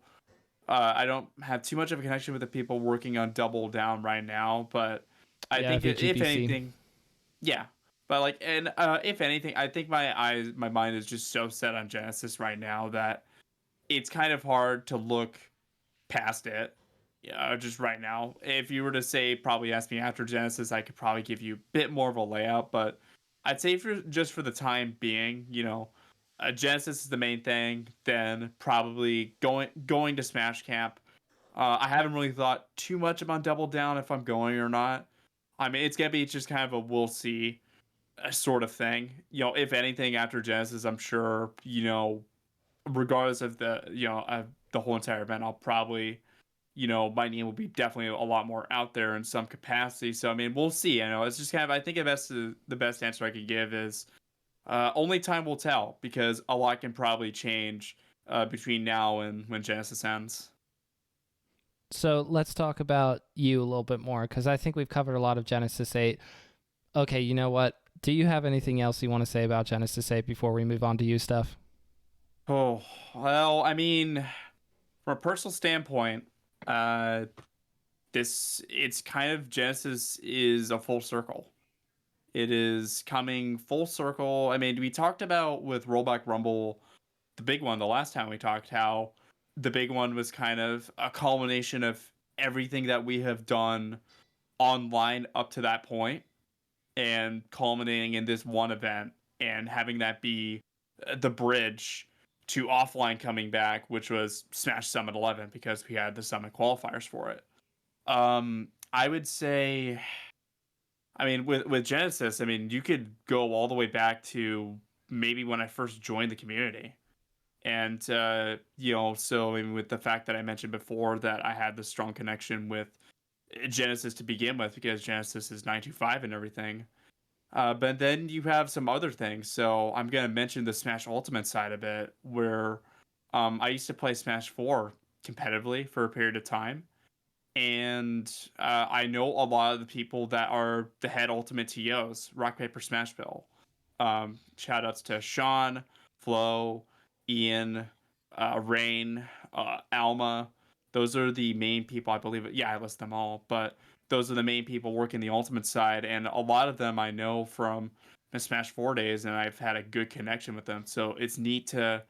I don't have too much of a connection with the people working on Double Down right now, but I Yeah, think if VGBC. anything, yeah. But like, and if anything, I think my mind is just so set on Genesis right now that it's kind of hard to look past it. Yeah, just right now. If you were to say, probably ask me after Genesis, I could probably give you a bit more of a layout. But I'd say for just for the time being, Genesis is the main thing. Then probably going to Smash Camp. I haven't really thought too much about Double Down if I'm going or not. I mean, it's gonna be just kind of a we'll see sort of thing. If anything after Genesis, I'm sure regardless of the whole entire event, I'll probably my name will be definitely a lot more out there in some capacity. So I mean, we'll see. It's just kind of I think the best answer I could give is only time will tell because a lot can probably change between now and when Genesis ends. So let's talk about you a little bit more because I think we've covered a lot of Genesis 8. Okay, you know what? Do you have anything else you want to say about Genesis 8 before we move on to you stuff? Oh well, I mean, from a personal standpoint, uh, this it's kind of Genesis is a full circle. It is coming full circle. I mean, we talked about with Rollback Rumble, the big one, the last time we talked, how the big one was kind of a culmination of everything that we have done online up to that point and culminating in this one event and having that be the bridge to offline coming back, which was Smash Summit 11 because we had the Summit qualifiers for it. I would say, I mean, with Genesis, I mean, you could go all the way back to maybe when I first joined the community. And, so I mean, with the fact that I mentioned before that I had the strong connection with Genesis to begin with, because Genesis is 925 and everything. But then you have some other things. So I'm going to mention the Smash Ultimate side of it, where I used to play Smash 4 competitively for a period of time and I know a lot of the people that are the head Ultimate TOs, Rock Paper Smash Bill. Shout outs to Sean, Flo, Ian, Rain, Alma. Those are the main people, I believe. Yeah, I list them all, but those are the main people working the Ultimate side, and a lot of them I know from the Smash 4 days, and I've had a good connection with them. So it's neat to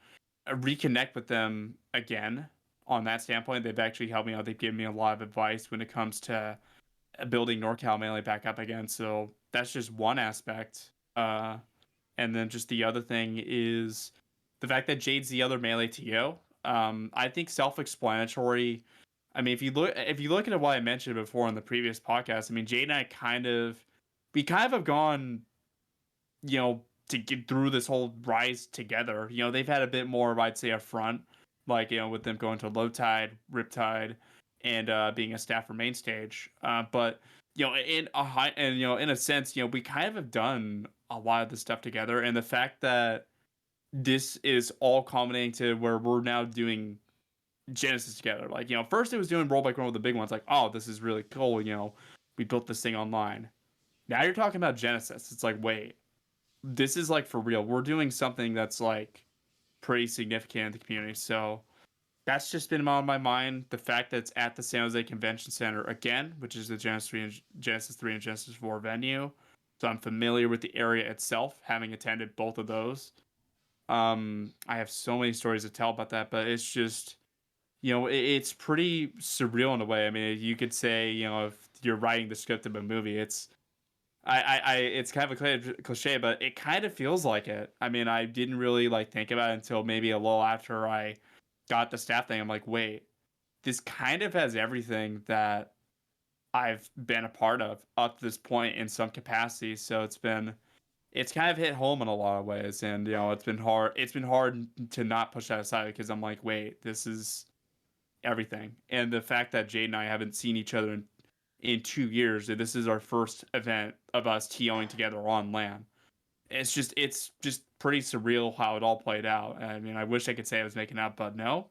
reconnect with them again on that standpoint. They've actually helped me out. They've given me a lot of advice when it comes to building NorCal Melee back up again. So that's just one aspect. And then just the other thing is the fact that Jayde's the other Melee TO. I think self-explanatory. I mean, if you look at what I mentioned before in the previous podcast, I mean, Jayde and I we kind of have gone, to get through this whole rise together. They've had a bit more of, I'd say, a front, like, with them going to Low Tide, Riptide, and being a staff for main stage. But in a high and in a sense, we kind of have done a lot of this stuff together, and the fact that this is all culminating to where we're now doing Genesis together. Like, first it was doing roll by roll with the big ones, like, oh, this is really cool. We built this thing online. Now you're talking about Genesis. It's like, wait, this is like for real. We're doing something that's like pretty significant in the community. So that's just been on my mind. The fact that it's at the San Jose Convention Center again, which is the Genesis 3 and Genesis 4 venue. So I'm familiar with the area itself, having attended both of those. I have so many stories to tell about that, but it's just, it's pretty surreal in a way. I mean, you could say, if you're writing the script of a movie, it's kind of a cliche, but it kind of feels like it. I mean, I didn't really like think about it until maybe a little after I got the staff thing. I'm like, wait, this kind of has everything that I've been a part of up to this point in some capacity. So it's kind of hit home in a lot of ways, and it's been hard. It's been hard to not push that aside because I'm like, wait, this is everything. And the fact that Jayde and I haven't seen each other in 2 years, this is our first event of us TOing together on LAN. It's just pretty surreal how it all played out. I mean, I wish I could say I was making up, but no,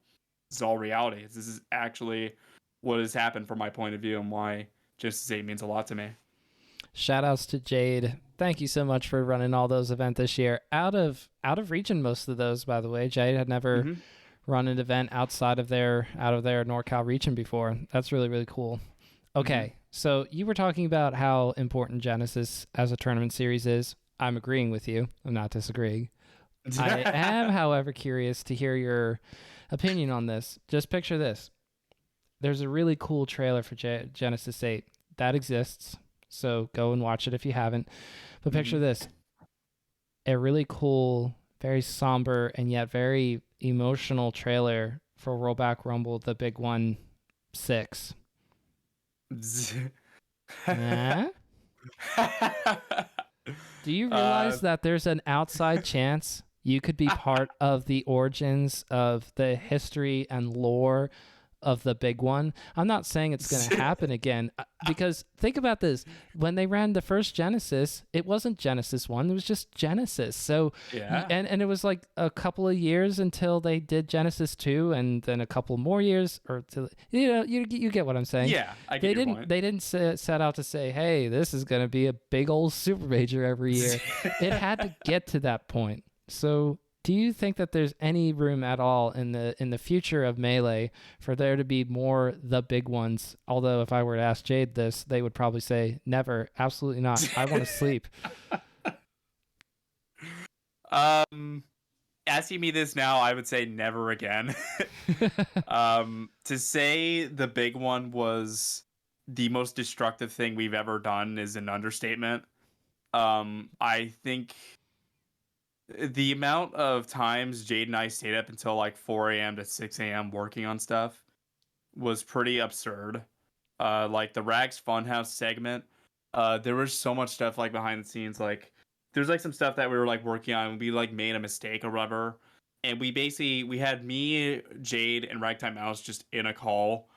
it's all reality. This is actually what has happened from my point of view and why Genesis 8 means a lot to me. Shout outs to Jayde. Thank you so much for running all those events this year. Out of region, most of those, by the way. Jayde had never Mm-hmm. run an event outside of their NorCal region before. That's really, really cool. Mm-hmm. Okay, so you were talking about how important Genesis as a tournament series is. I'm agreeing with you. I'm not disagreeing. I am, however, curious to hear your opinion on this. Just picture this. There's a really cool trailer for Genesis 8 that exists. So go and watch it if you haven't. But picture Mhm. this. A really cool, very somber, and yet very emotional trailer for Rollback Rumble, the big one 6. Eh? Do you uh, realize that there's an outside chance you could be part of the origins of the history and lore of the big one? I'm not saying it's going to happen again because think about this. When they ran the first Genesis, it wasn't Genesis 1, it was just Genesis. So yeah. and it was like a couple of years until they did Genesis 2 and then a couple more years or to, you get what I'm saying. Yeah, I get They your didn't point. they didn't set out to say, "Hey, this is going to be a big old super major every year." It had to get to that point. So do you think that there's any room at all in the future of Melee for there to be more the big ones? Although if I were to ask Jayde this, they would probably say never, absolutely not. I want to sleep. um, Asking me this now, I would say never again. To say the big one was the most destructive thing we've ever done is an understatement. I think the amount of times Jade and I stayed up until like 4 a.m. to 6 a.m. working on stuff was pretty absurd. Like the Rags Funhouse segment, there was so much stuff like behind the scenes. Like there's like some stuff that we were like working on, and we like made a mistake or whatever, and we had me, Jade, and Ragtime Mouse just in a call,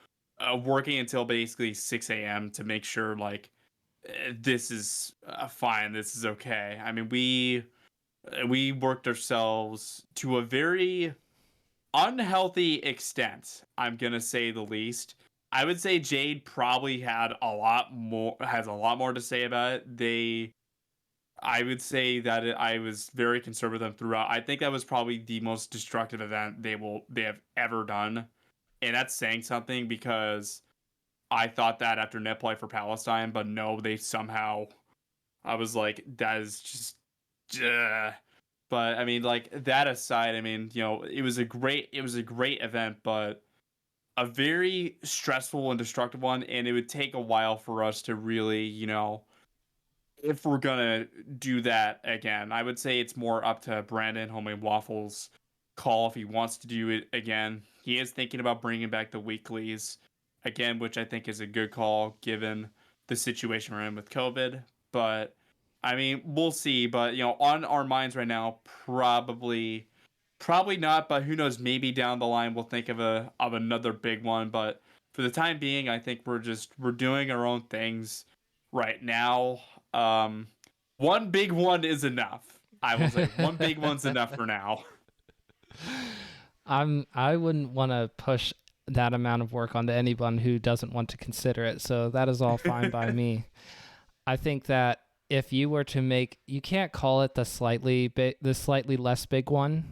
working until basically 6 a.m. to make sure like this is fine, this is okay. I mean, we worked ourselves to a very unhealthy extent, I'm gonna say the least. I would say Jade probably has a lot more to say about it. I would say that I was very concerned with them throughout. I think that was probably the most destructive event they have ever done, and that's saying something because I thought that after net play for Palestine, but no, they somehow. I was like, that is just. But I mean, like that aside, I mean, it was a great event, but a very stressful and destructive one, and it would take a while for us to really, if we're gonna do that again. I would say it's more up to Brandon Homemade Waffles' call if he wants to do it again. He is thinking about bringing back the weeklies again, which I think is a good call given the situation we're in with COVID. But I mean, we'll see. But on our minds right now, probably not. But who knows? Maybe down the line we'll think of another big one. But for the time being, I think we're doing our own things right now. Um, One big one is enough. I will say one big one's enough for now. I wouldn't want to push that amount of work onto anyone who doesn't want to consider it. So that is all fine by me. I think that if you were to make, you can't call it the slightly less big one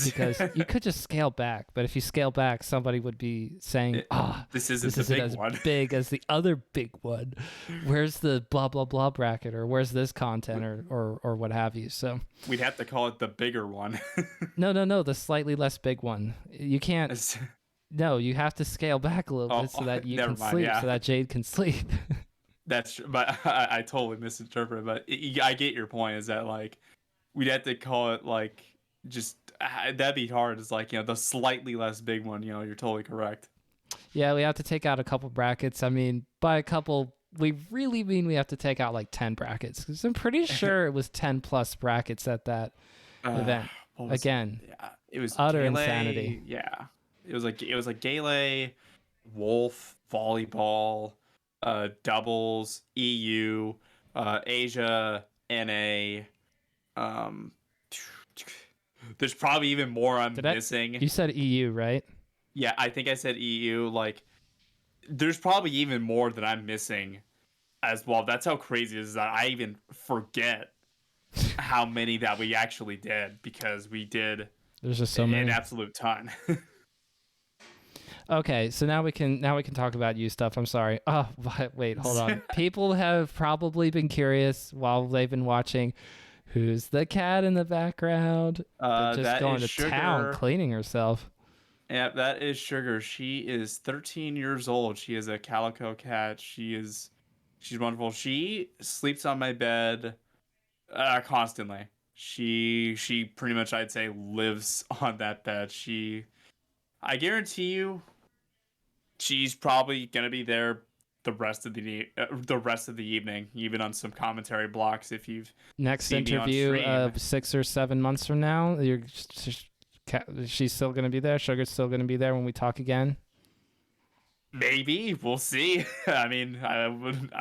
because you could just scale back. But if you scale back, somebody would be saying, This isn't this the isn't big as one. big as the other big one. Where's the blah, blah, blah bracket or where's this content or what have you? So We'd have to call it the bigger one. no, the slightly less big one. You can't, no, you have to scale back a little bit so that you never can mind. sleep, Yeah, so that Jayde can sleep. that's true. But I totally misinterpreted. But I get your point. Is that like we'd have to call it like just that'd be hard. It's like the slightly less big one. You're totally correct. Yeah, we have to take out a couple brackets. I mean, by a couple, we really mean we have to take out like 10 brackets because I'm pretty sure it was 10 plus brackets at that event. What was Again, yeah? It was utter Gale. insanity. Yeah, it was like Gale, Wolf, volleyball, doubles, EU, Asia, NA. Um, there's probably even more I'm missing. You said EU, right? Yeah, I think I said EU. Like, there's probably even more that I'm missing as well. That's how crazy it is that I even forget how many that we actually did, because we did There's just so an many. absolute ton. Okay, so now we can talk about you stuff. I'm sorry. Oh, wait, hold on. People have probably been curious while they've been watching. Who's the cat in the background? But just That going is to town Sugar. cleaning herself. Yeah, that is Sugar. She is 13 years old. She is a calico cat. She's wonderful. She sleeps on my bed constantly. She pretty much, I'd say, lives on that bed. I guarantee you, she's probably gonna be there the rest of the evening, even on some commentary blocks. If you've Next seen me on interview stream, of 6 or 7 months from now, she's still going to be there. Sugar's still going to be there when we talk again. maybe we'll see. I mean, I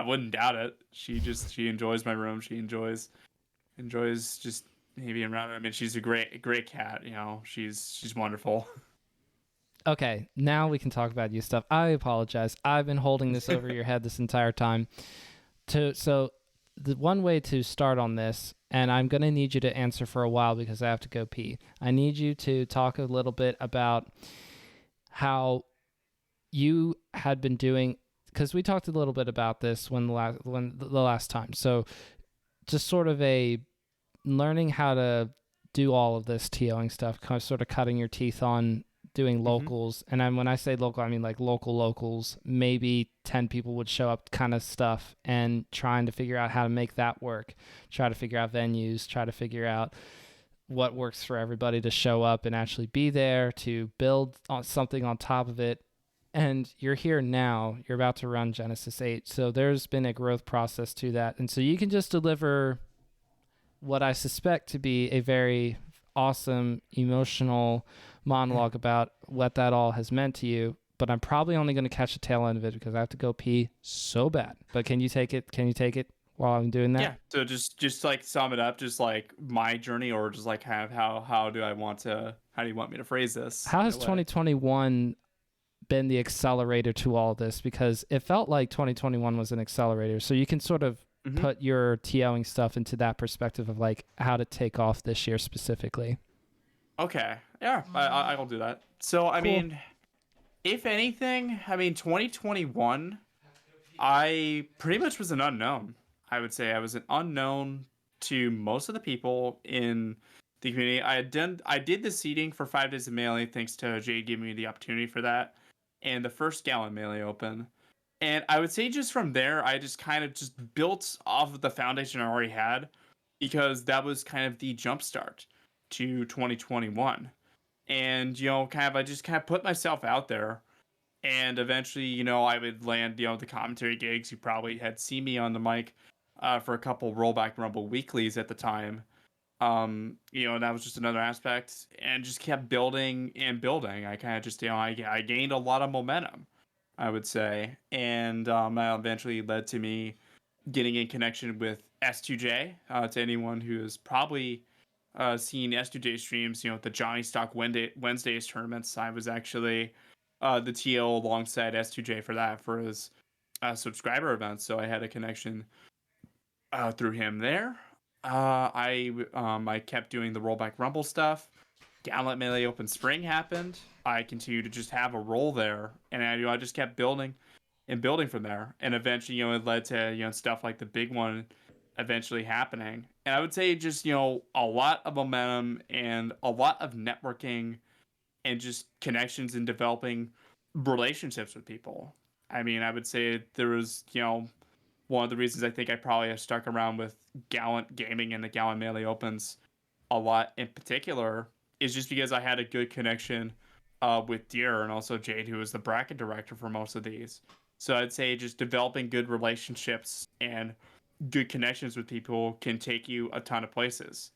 wouldn't doubt it. She enjoys my room. She enjoys just maybe around. I mean, she's a great cat. You know, she's wonderful. Okay, now we can talk about you stuff. I apologize. I've been holding this over your head this entire time. So the one way to start on this, and I'm going to need you to answer for a while because I have to go pee. I need you to talk a little bit about how you had been doing, because we talked a little bit about this when the last time. So just sort of a learning how to do all of this TOing stuff, kind of sort of cutting your teeth on doing Hmm. locals. And then when I say local, I mean like local locals, maybe 10 people would show up kind of stuff, and trying to figure out how to make that work, try to figure out venues, try to figure out what works for everybody to show up and actually be there, to build on something on top of it. And you're here now, you're about to run Genesis 8. So there's been a growth process to that. And so you can just deliver what I suspect to be a very awesome emotional monologue about what that all has meant to you. But I'm probably only going to catch the tail end of it because I have to go pee so bad. But can you take it? Can you take it while I'm doing that? Yeah. So just like sum it up, just like my journey, or just like have how do I want to how do you want me to phrase this How in has a way? 2021 been the accelerator to all this? Because it felt like 2021 was an accelerator. So you can sort of Hmm. put your TOing stuff into that perspective of like how to take off this year specifically. Okay. Yeah, I'll do that. So I Cool. mean, if anything, I mean 2021, I pretty much was an unknown. I would say I was an unknown to most of the people in the community. I did the seeding for 5 days of melee thanks to Jayde giving me the opportunity for that, and the first gallon melee open. And I would say just from there, I just kind of just built off of the foundation I already had, because that was kind of the jump start to 2021. And kind of I just kind of put myself out there, and eventually, I would land, the commentary gigs. You probably had seen me on the mic for a couple Rollback Rumble weeklies at the time. That was just another aspect, and just kept building and building. I kind of just, I gained a lot of momentum, I would say, and that eventually led to me getting in connection with S2J. To anyone who has probably seen S2J streams, the Johnny Stock Wednesdays tournaments, I was actually the TO alongside S2J for his subscriber events. So I had a connection through him there. I kept doing the Rollback Rumble stuff. Gallant Melee Open Spring happened. I continued to just have a role there, and I just kept building and building from there. And eventually, it led to stuff like the big one eventually happening. And I would say just a lot of momentum and a lot of networking and just connections and developing relationships with people. I mean, I would say there was, one of the reasons I think I probably have stuck around with Gallant Gaming and the Gallant Melee Opens a lot in particular is just because I had a good connection with Deer and also Jayde, who was the bracket director for most of these. So I'd say just developing good relationships and good connections with people can take you a ton of places.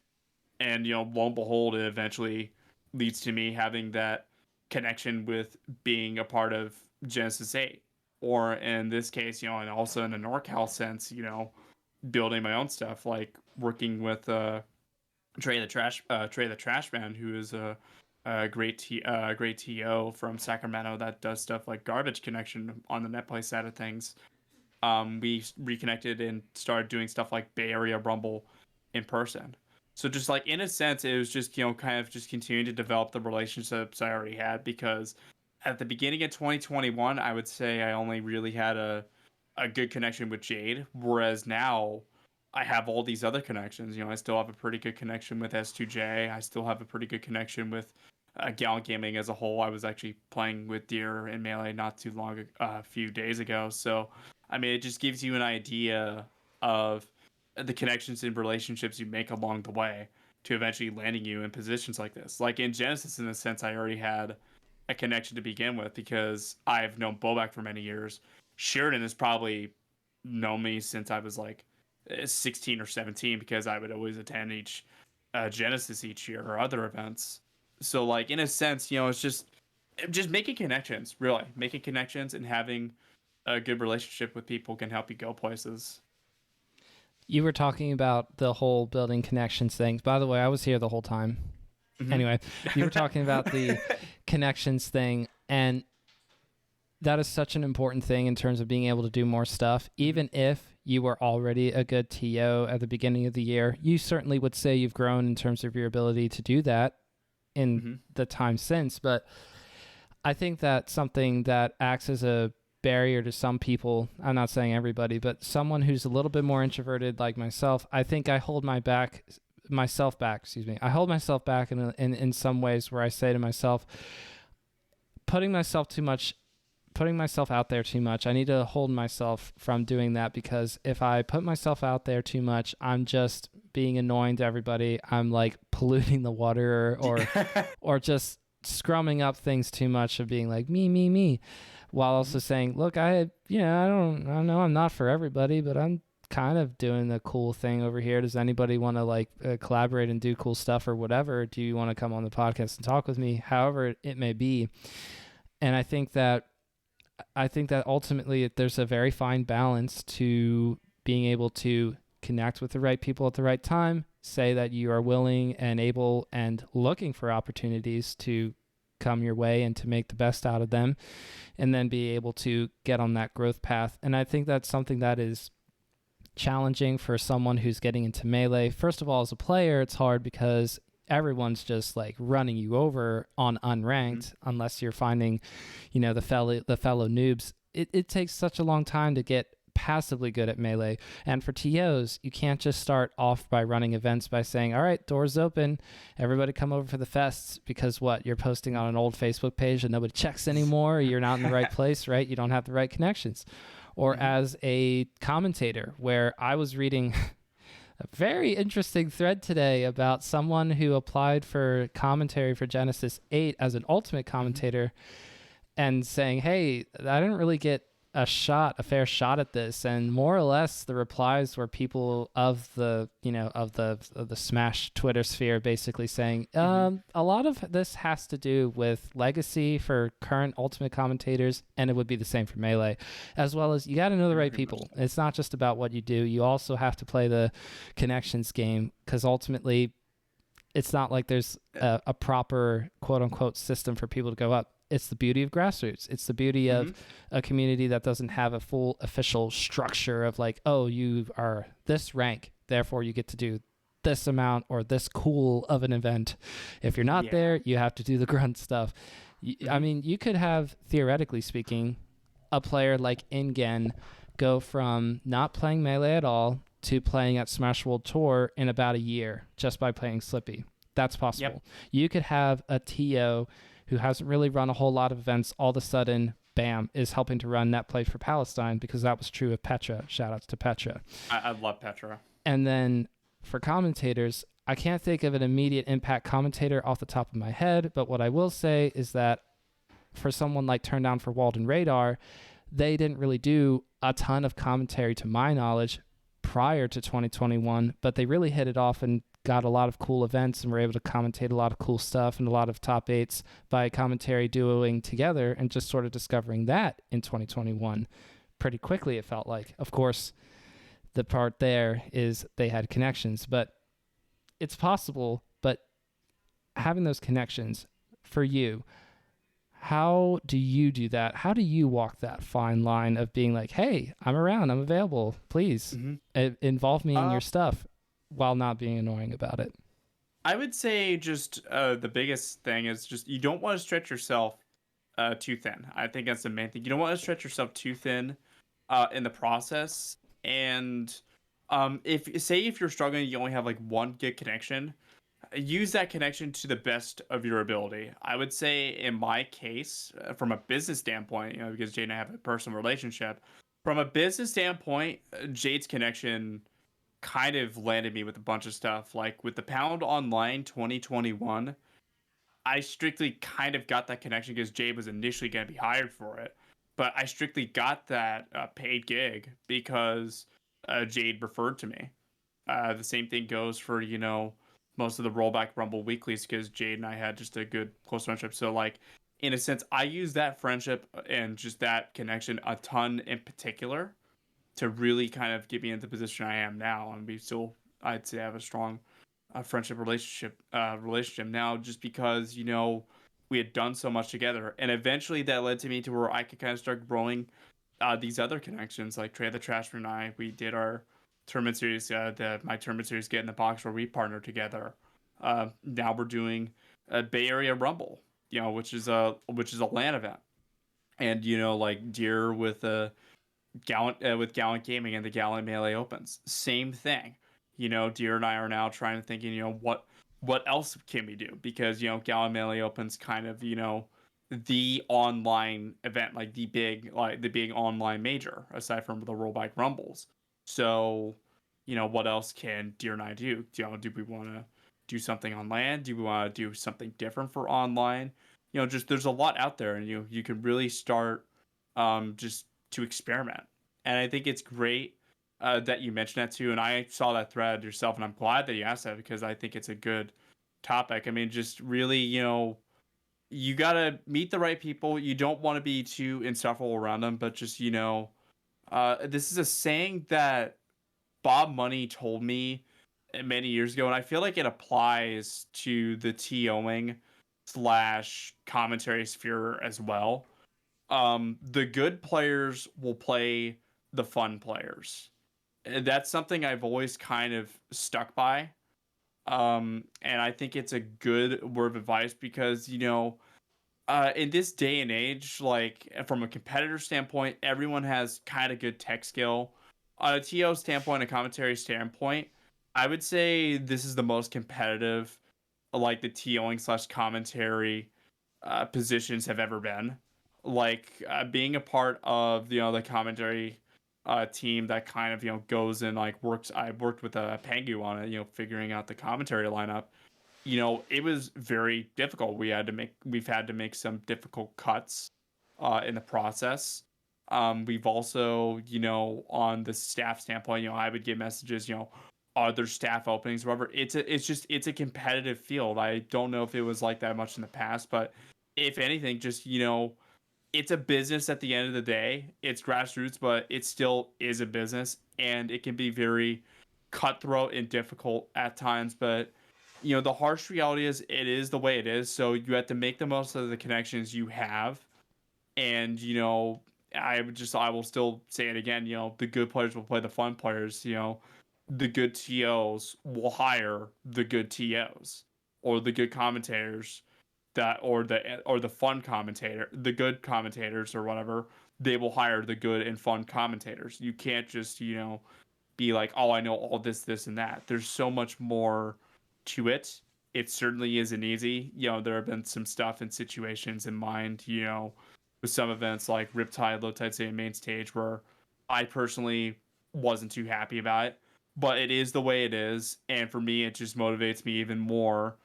And lo and behold, it eventually leads to me having that connection with being a part of Genesis 8, or in this case, and also in a NorCal sense, building my own stuff, like working with Trey the Trash Man, who is a great TO from Sacramento that does stuff like Garbage Connection on the NetPlay side of things. we reconnected and started doing stuff like Bay Area Rumble in person. So just like in a sense, it was just, kind of just continuing to develop the relationships I already had, because at the beginning of 2021, I would say I only really had a good connection with Jayde, whereas now I have all these other connections. I still have a pretty good connection with S2J. I still have a pretty good connection with Gallant Gaming as a whole. I was actually playing with Deer in Melee not too long, a few days ago. So, I mean, it just gives you an idea of the connections and relationships you make along the way to eventually landing you in positions like this. Like in Genesis, in a sense, I already had a connection to begin with because I've known Bobak for many years. Sheridan has probably known me since I was like 16 or 17, because I would always attend each Genesis each year or other events. So like in a sense, it's just making connections, really making connections, and having a good relationship with people can help you go places. You were talking about the whole building connections thing. By the way, I was here the whole time. Mm-hmm. Anyway, you were talking about the connections thing, and that is such an important thing in terms of being able to do more stuff. Even if you were already a good TO at the beginning of the year, you certainly would say you've grown in terms of your ability to do that in the time since. But I think that something that acts as a barrier to some people, I'm not saying everybody, but someone who's a little bit more introverted like myself, I think I hold myself back in some ways, where I say to myself, putting myself out there too much. I need to hold myself from doing that, because if I put myself out there too much, I'm just being annoying to everybody. I'm like polluting the water, or just scrumming up things too much, of being like me, while also saying, look, I know I'm not for everybody, but I'm kind of doing the cool thing over here. Does anybody want to collaborate and do cool stuff or whatever? Do you want to come on the podcast and talk with me? However it may be. And I think that ultimately there's a very fine balance to being able to connect with the right people at the right time, say that you are willing and able and looking for opportunities to come your way and to make the best out of them, and then be able to get on that growth path. And I think that's something that is challenging for someone who's getting into Melee. First of all, as a player, it's hard because everyone's just like running you over on unranked, unless you're finding, the fellow noobs. It takes such a long time to get passively good at Melee. And for TOs, you can't just start off by running events by saying, all right, doors open, everybody come over for the fests, because you're posting on an old Facebook page that nobody checks anymore, or you're not in the right place, right? You don't have the right connections. Or as a commentator, where I was reading a very interesting thread today about someone who applied for commentary for Genesis 8 as an ultimate commentator, and saying, hey, I didn't really get a fair shot at this. And more or less the replies were people of the Smash Twitter sphere basically saying, a lot of this has to do with legacy for current ultimate commentators, and it would be the same for Melee, as well as you got to know the right people. It's not just about what you do. You also have to play the connections game, because ultimately it's not like there's a proper quote unquote system for people to go up. It's the beauty of grassroots. It's the beauty of a community that doesn't have a full official structure of like, oh, you are this rank, therefore you get to do this amount or this cool of an event. If you're not there, you have to do the grunt stuff. I mean, you could have, theoretically speaking, a player like Ingen go from not playing Melee at all to playing at Smash World Tour in about a year just by playing Slippy. That's possible. You could have a TO who hasn't really run a whole lot of events, all of a sudden, bam, is helping to run net play for Palestine, because that was true of Petra. Shout outs to Petra. I love Petra. And then for commentators, I can't think of an immediate impact commentator off the top of my head, but what I will say is that for someone like Turn Down for Walden Radar, they didn't really do a ton of commentary to my knowledge prior to 2021, but they really hit it off and got a lot of cool events and were able to commentate a lot of cool stuff and a lot of top eights by commentary duoing together, and just sort of discovering that in 2021 pretty quickly, it felt like. Of course, the part there is they had connections, but it's possible. But having those connections for you, How do you do that? How do you walk that fine line of being like, hey, I'm around, I'm available, please Hmm. involve me in Uh, your stuff while not being annoying about it? I would say just the biggest thing is just you don't want to stretch yourself too thin. I think that's the main thing. You don't want to stretch yourself too thin in the process. And if you're struggling, you only have like one gig connection, use that connection to the best of your ability. I would say in my case, from a business standpoint, because Jade and I have a personal relationship, from a business standpoint, Jade's connection kind of landed me with a bunch of stuff. Like with the Pound Online 2021, I strictly kind of got that connection because Jade was initially going to be hired for it. But I strictly got that paid gig because Jade referred to me. The same thing goes for, most of the rollback rumble weeklies because Jade and I had just a good close friendship. So like in a sense, I use that friendship and just that connection a ton in particular to really kind of get me into the position I am now. And we still, I'd say, have a strong friendship relationship now, just because we had done so much together, and eventually that led to me to where I could kind of start growing these other connections, like Trey the Trashman and I. We did our tournament series, my tournament series, Get in the Box, where we partnered together. Now we're doing a Bay Area Rumble, which is a LAN event, and like Deer with Gallant Gaming and the Gallant Melee Opens. Same thing. Deer and I are now trying to thinking, what else can we do? Because Gallant Melee Opens kind of, the online event, like the big online major, aside from the rollback rumbles. So, what else can Deer and I do? Do we want to do something on land? Do we want to do something different for online? Just there's a lot out there, and you can really start just to experiment. And I think it's great that you mentioned that too. And I saw that thread yourself, and I'm glad that you asked that because I think it's a good topic. I mean, just really, you gotta meet the right people. You don't want to be too insufferable around them, but just this is a saying that Bob Money told me many years ago, and I feel like it applies to the TOing slash commentary sphere as well. The good players will play the fun players. And that's something I've always kind of stuck by. And I think it's a good word of advice because, in this day and age, like from a competitor standpoint, everyone has kind of good tech skill. On a TO standpoint, a commentary standpoint, I would say this is the most competitive, like the TOing slash commentary positions have ever been. Like being a part of the commentary team that kind of goes and like works. I worked with Pangu on it, figuring out the commentary lineup. It was very difficult. We've had to make some difficult cuts in the process. We've also, on the staff standpoint, I would get messages, are there staff openings, whatever. It's a competitive field. I don't know if it was like that much in the past, but if anything, just it's a business at the end of the day. It's grassroots, but it still is a business, and it can be very cutthroat and difficult at times. But the harsh reality is it is the way it is. So you have to make the most of the connections you have, and I will still say it again. The good players will play the fun players. The good TOs will hire the good TOs, or the good commentators or the fun commentator, the good commentators or whatever. They will hire the good and fun commentators. You can't just be like, oh, I know all this and that. There's so much more to it. It certainly isn't easy. There have been some stuff and situations in mind, with some events like Riptide, Low Tide Say, and Main Stage where I personally wasn't too happy about it. But it is the way it is. And for me, it just motivates me even more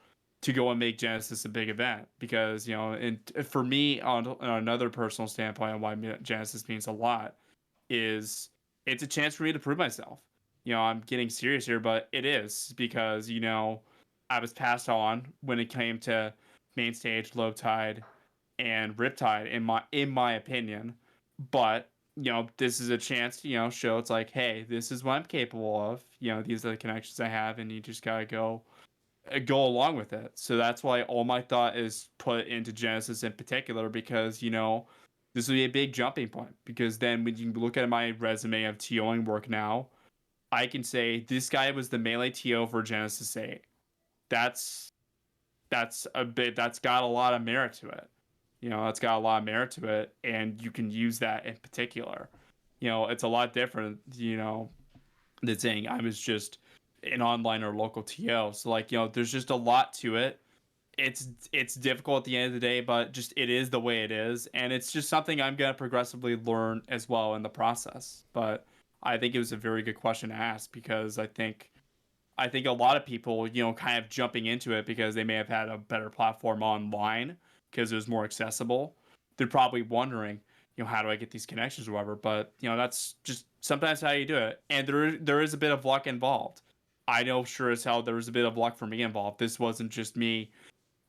to go and make Genesis a big event because, and for me, on another personal standpoint, on why Genesis means a lot is it's a chance for me to prove myself. I'm getting serious here, but it is because, I was passed on when it came to Main Stage, Low Tide, and Riptide in my opinion. But, this is a chance to, show it's like, hey, this is what I'm capable of. These are the connections I have, and you just gotta go go along with it. So that's why all my thought is put into Genesis in particular, because this will be a big jumping point. Because then when you look at my resume of TOing work now, I can say this guy was the melee TO for Genesis 8. That's that's got a lot of merit to it. That's got a lot of merit to it, and you can use that in particular. It's a lot different, than saying I was just an online or local TO. So like, there's just a lot to it. It's difficult at the end of the day, but just it is the way it is, and it's just something I'm gonna progressively learn as well in the process. But I think it was a very good question to ask, because I think a lot of people, kind of jumping into it because they may have had a better platform online because it was more accessible. They're probably wondering, how do I get these connections or whatever? But, that's just sometimes how you do it. And there is a bit of luck involved. I know sure as hell there was a bit of luck for me involved. This wasn't just me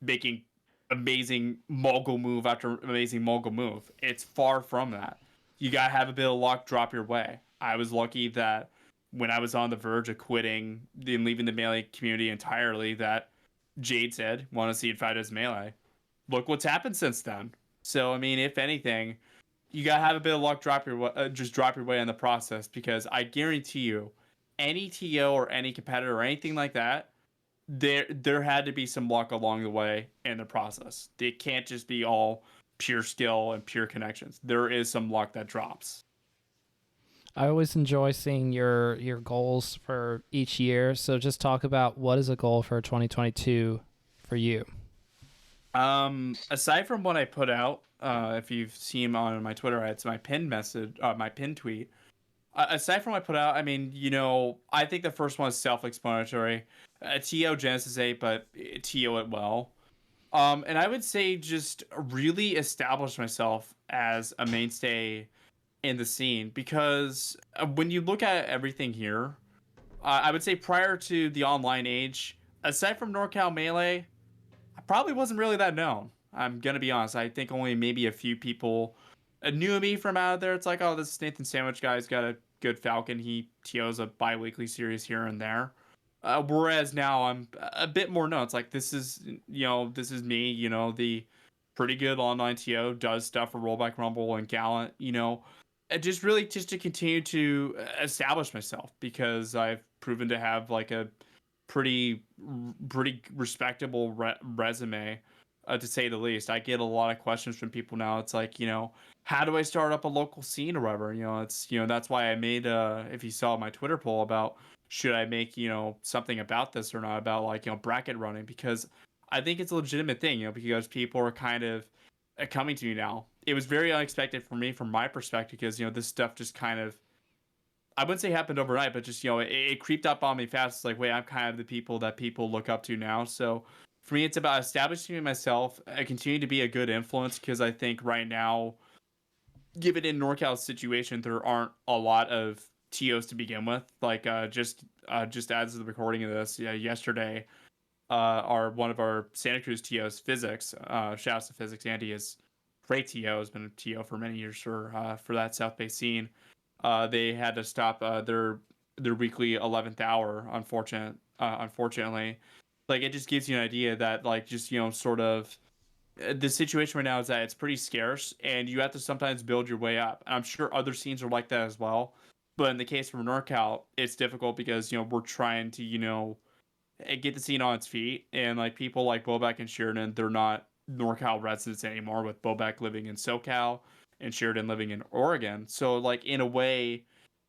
making amazing mogul move after amazing mogul move. It's far from that. You gotta have a bit of luck drop your way. I was lucky that when I was on the verge of quitting and leaving the melee community entirely, that Jayde said, "Want to see it fight as melee." Look what's happened since then. So I mean, if anything, you gotta have a bit of luck just drop your way in the process, because I guarantee you, any TO or any competitor or anything like that, there had to be some luck along the way in the process. It can't just be all pure skill and pure connections. There is some luck that drops. I always enjoy seeing your goals for each year. So just talk about what is a goal for 2022 for you. Aside from what I put out, if you've seen on my Twitter, it's my pinned message, my pinned tweet. Aside from what I put out, I mean, I think the first one is self-explanatory. TO Genesis 8, but TO it well. And I would say just really establish myself as a mainstay in the scene, because when you look at everything here, I would say prior to the online age, aside from NorCal Melee, I probably wasn't really that known. I'm gonna be honest. I think only maybe a few people knew me from out there. It's like, oh, this NathanSandwich guy's got a good Falcon. He TOs a bi-weekly series here and there. Whereas now I'm a bit more known. It's like, this is me. The pretty good online TO, does stuff for Rollback Rumble and Gallant. And just really just to continue to establish myself, because I've proven to have like a pretty pretty respectable resume, to say the least. I get a lot of questions from people now. It's like, how do I start up a local scene or whatever? It's that's why I made if you saw my Twitter poll about should I make something about this or not, about like bracket running, because I think it's a legitimate thing, because people are kind of coming to me now. It was very unexpected for me from my perspective, because this stuff just kind of, I wouldn't say happened overnight, but just it creeped up on me fast. It's like, wait, I'm kind of the people that people look up to now. So for me, it's about establishing myself. I continue to be a good influence, because I think right now, given in NorCal's situation, there aren't a lot of TOs to begin with. Like just as of the recording of this, yesterday, one of our Santa Cruz TOs, Physics. Shouts to Physics. Andy is great TO. Has been a TO for many years for that South Bay scene. They had to stop their weekly 11th hour. Unfortunately, like, it just gives you an idea that, like, just sort of the situation right now is that it's pretty scarce, and you have to sometimes build your way up. And I'm sure other scenes are like that as well. But in the case of NorCal, it's difficult because we're trying to get the scene on its feet, and like people like Bobak and Sheridan, they're not NorCal residents anymore, with Bobak living in SoCal and Sheridan living in Oregon. So like, in a way,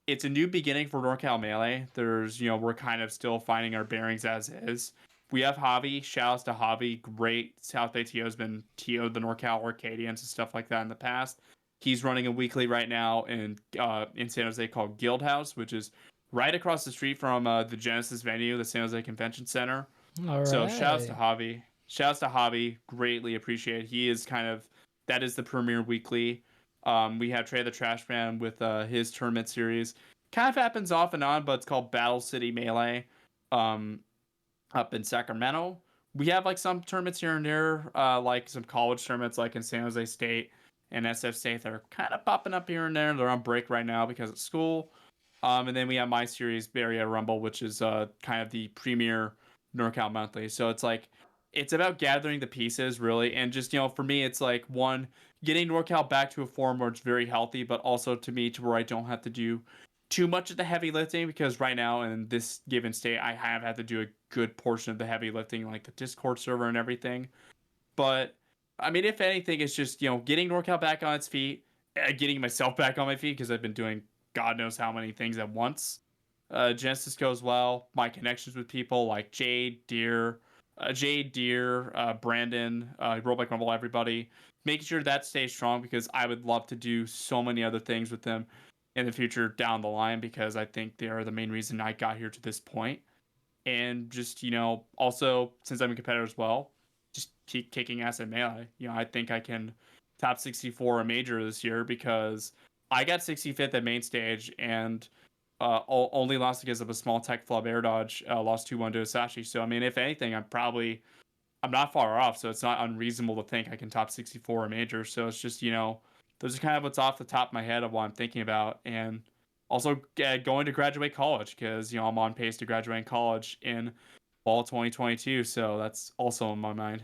it's a new beginning for NorCal Melee. There's we're kind of still finding our bearings as is. We have Javi. Shouts to Javi. Great South Bay TO, has been TO'd the NorCal Arcadians and stuff like that in the past. He's running a weekly right now in San Jose called Guild House, which is right across the street from the Genesis venue, the San Jose Convention Center. All So shouts to right. Javi. Shouts to Javi. Greatly appreciate it. He is that is the premier weekly. We have Trey the Trash Man with his tournament series. Kind of happens off and on, but it's called Battle City Melee. Um, Up in Sacramento. We have like some tournaments here and there, like some college tournaments, like in San Jose State and SF State. They're kind of popping up here and there. They're on break right now because of school. And then we have my series, Barrier Rumble, which is kind of the premier NorCal Monthly. So it's like it's about gathering the pieces really, and just for me, it's like one getting NorCal back to a form where it's very healthy, but also to me to where I don't have to do too much of the heavy lifting because right now in this given state, I have had to do a good portion of the heavy lifting, like the Discord server and everything. But I mean, if anything, it's just getting NorCal back on its feet, getting myself back on my feet because I've been doing God knows how many things at once. Genesis goes well. My connections with people like Jayde, Deer, Brandon, Rollback Rumble, everybody, making sure that stays strong because I would love to do so many other things with them in the future down the line because I think they are the main reason I got here to this point. And just also since I'm a competitor as well, just keep kicking ass at melee. I think I can top 64 a major this year because I got 65th at main stage and only lost because of a small tech flub air dodge. Lost 2-1 to Asashi. So I mean, if anything, I'm not far off. So it's not unreasonable to think I can top 64 a major. So it's just those are kind of what's off the top of my head of what I'm thinking about, and also going to graduate college because I'm on pace to graduate in college in fall 2022. So that's also on my mind.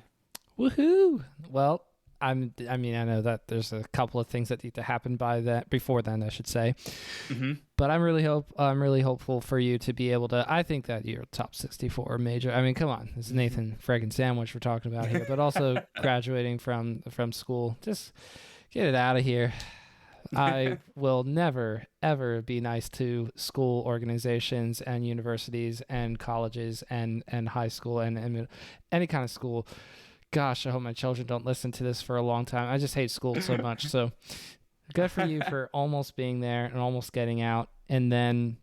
Woohoo! Well, I mean, I know that there's a couple of things that need to happen before then, I should say. Mm-hmm. But I'm really hopeful for you to be able to. I think that you're top 64 major. I mean, come on, this is Nathan friggin' Sandwich we're talking about here. But also graduating from school, just get it out of here. I will never, ever be nice to school organizations and universities and colleges and high school and any kind of school. Gosh, I hope my children don't listen to this for a long time. I just hate school so much. So good for you for almost being there and almost getting out. And then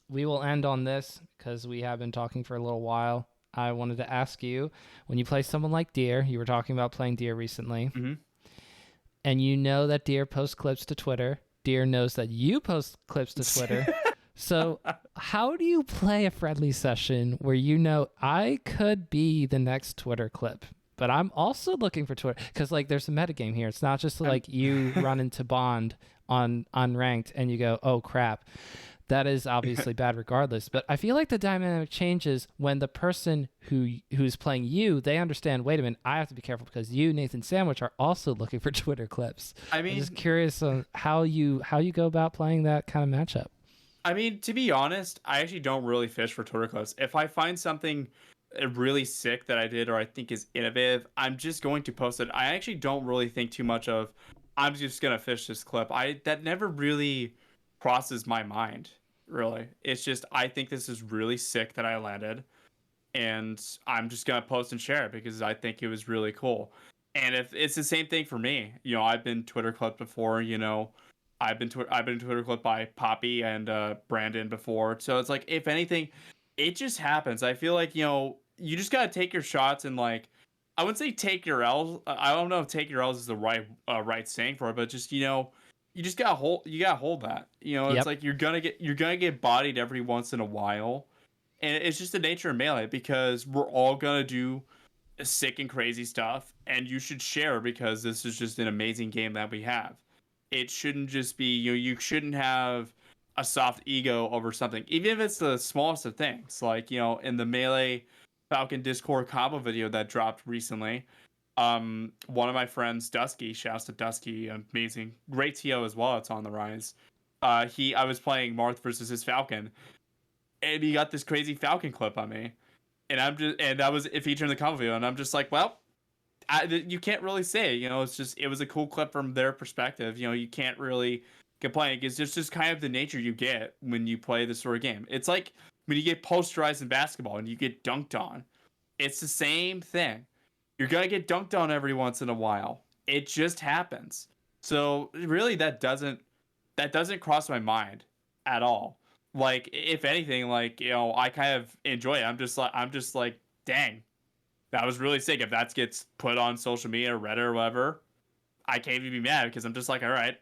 we will end on this because we have been talking for a little while. I wanted to ask you, when you play someone like Deer, you were talking about playing Deer recently. Mm-hmm. And you know that Deer posts clips to Twitter. Deer knows that you post clips to Twitter. So how do you play a friendly session where I could be the next Twitter clip, but I'm also looking for Twitter? Because there's a metagame here. It's not just like you run into Bond on ranked and you go, oh crap. That is obviously bad regardless. But I feel like the dynamic changes when the person who's playing you, they understand, wait a minute, I have to be careful because you, Nathan Sandwich, are also looking for Twitter clips. I mean, I'm just curious on how you go about playing that kind of matchup. I mean, to be honest, I actually don't really fish for Twitter clips. If I find something really sick that I did or I think is innovative, I'm just going to post it. I actually don't really think too much of, I'm just going to fish this clip. That never really crosses my mind, really. It's just, I think this is really sick that I landed, and I'm just going to post and share it because I think it was really cool. And if it's the same thing for me, I've been Twitter clipped before, I've been Twitter clipped by Poppy and Brandon before. So it's like, if anything, it just happens. I feel like, you just got to take your shots and I wouldn't say take your L's. I don't know if take your L's is the right saying for it, but just, you just got to hold that. It's like you're going to get bodied every once in a while. And it's just the nature of Melee because we're all going to do sick and crazy stuff, and you should share because this is just an amazing game that we have. It shouldn't just be, you shouldn't have a soft ego over something, even if it's the smallest of things. Like, in the Melee Falcon Discord combo video that dropped recently, one of my friends, Dusky, shouts to Dusky, amazing, great TO as well, it's on the rise. I was playing Marth versus his Falcon, and he got this crazy Falcon clip on me. And that was featured in the combo video, and I'm just like, well, you can't really say, it's just, it was a cool clip from their perspective. You can't really complain because it's just kind of the nature you get when you play this sort of game. It's like when you get posterized in basketball and you get dunked on. It's the same thing. You're going to get dunked on every once in a while. It just happens. So really that doesn't cross my mind at all. If anything, I kind of enjoy it. I'm just like, dang. That was really sick. If that gets put on social media or Reddit or whatever, I can't even be mad because I'm just like, all right,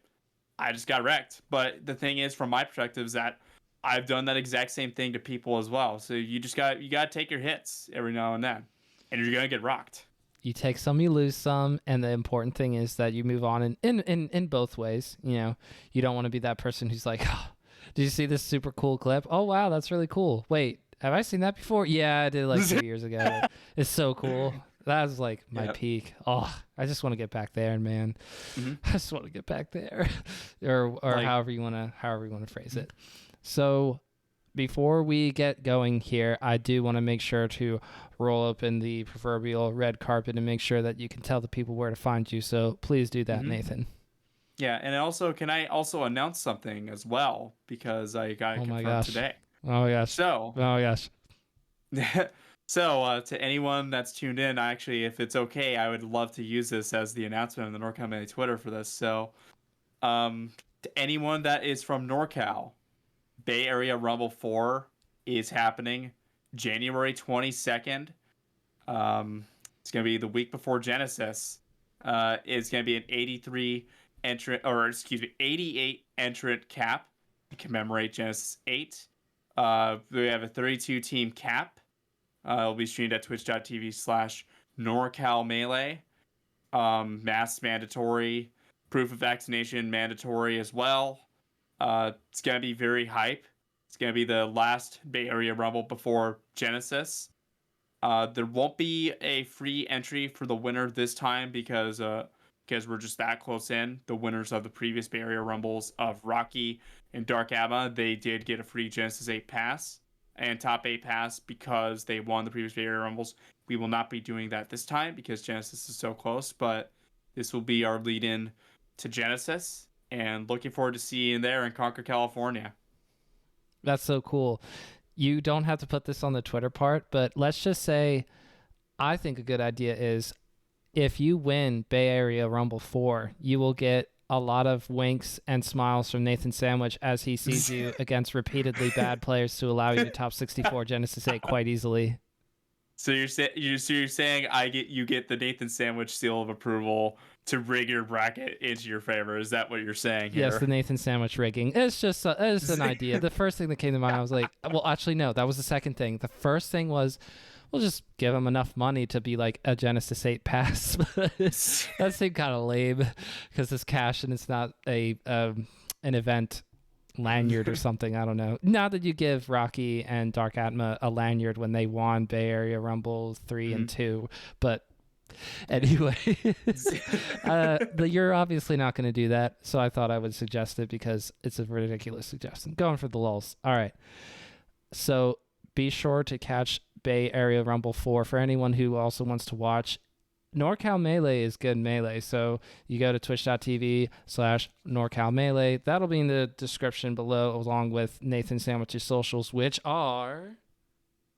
I just got wrecked. But the thing is, from my perspective, is that I've done that exact same thing to people as well. So you got to take your hits every now and then, and you're gonna get rocked. You take some, you lose some, and the important thing is that you move on in both ways. You don't want to be that person who's like, oh, did you see this super cool clip? Oh wow, that's really cool. Wait, have I seen that before? Yeah, I did like 2 years ago. It's so cool. That was like my peak. Oh, I just want to get back there, man. Mm-hmm. I just want to get back there, or like, however you want to phrase it. So before we get going here, I do want to make sure to roll open the proverbial red carpet and make sure that you can tell the people where to find you. So please do that, Nathan. Yeah, and also, can I also announce something as well, because I got it confirmed today. Oh yes. So. Oh yes. So to anyone that's tuned in, actually, if it's okay, I would love to use this as the announcement on the NorCal Melee Twitter for this. So, to anyone that is from NorCal, Bay Area Rumble 4 is happening January 22nd. It's going to be the week before Genesis. It's going to be an 88 entrant cap to commemorate Genesis 8. We have a 32 team cap. It'll be streamed at twitch.tv/NorCal Melee. Mask mandatory. Proof of vaccination mandatory as well. It's going to be very hype. It's going to be the last Bay Area Rumble before Genesis. There won't be a free entry for the winner this time because we're just that close in. The winners of the previous Bay Area Rumbles of Rocky and Dark Abba, they did get a free Genesis 8 pass and Top 8 pass because they won the previous Bay Area Rumbles. We will not be doing that this time because Genesis is so close, but this will be our lead-in to Genesis, and looking forward to seeing you there in Concord, California. That's so cool. You don't have to put this on the Twitter part, but let's just say I think a good idea is if you win Bay Area Rumble 4, you will get a lot of winks and smiles from NathanSandwich as he sees you against repeatedly bad players to allow you to top 64 Genesis 8 quite easily. So you're saying you get the NathanSandwich seal of approval to rig your bracket into your favor. Is that what you're saying here? Yes, the NathanSandwich rigging. It's just it's an idea. The first thing that came to mind, I was like, well, actually, no, that was the second thing. The first thing was, we'll just give him enough money to be like a Genesis 8 pass. That seemed kind of lame because it's cash and it's not an event lanyard or something. I don't know. Not that you give Rocky and Dark Atma a lanyard when they won Bay Area Rumble 3 and 2, but anyway, you're obviously not going to do that, so I thought I would suggest it because it's a ridiculous suggestion. Going for the lulz. All right. So be sure to catch Bay Area Rumble 4 for anyone who also wants to watch. NorCal Melee is good Melee, so you go to twitch.tv/NorCal Melee. That'll be in the description below, along with NathanSandwich's socials, which are...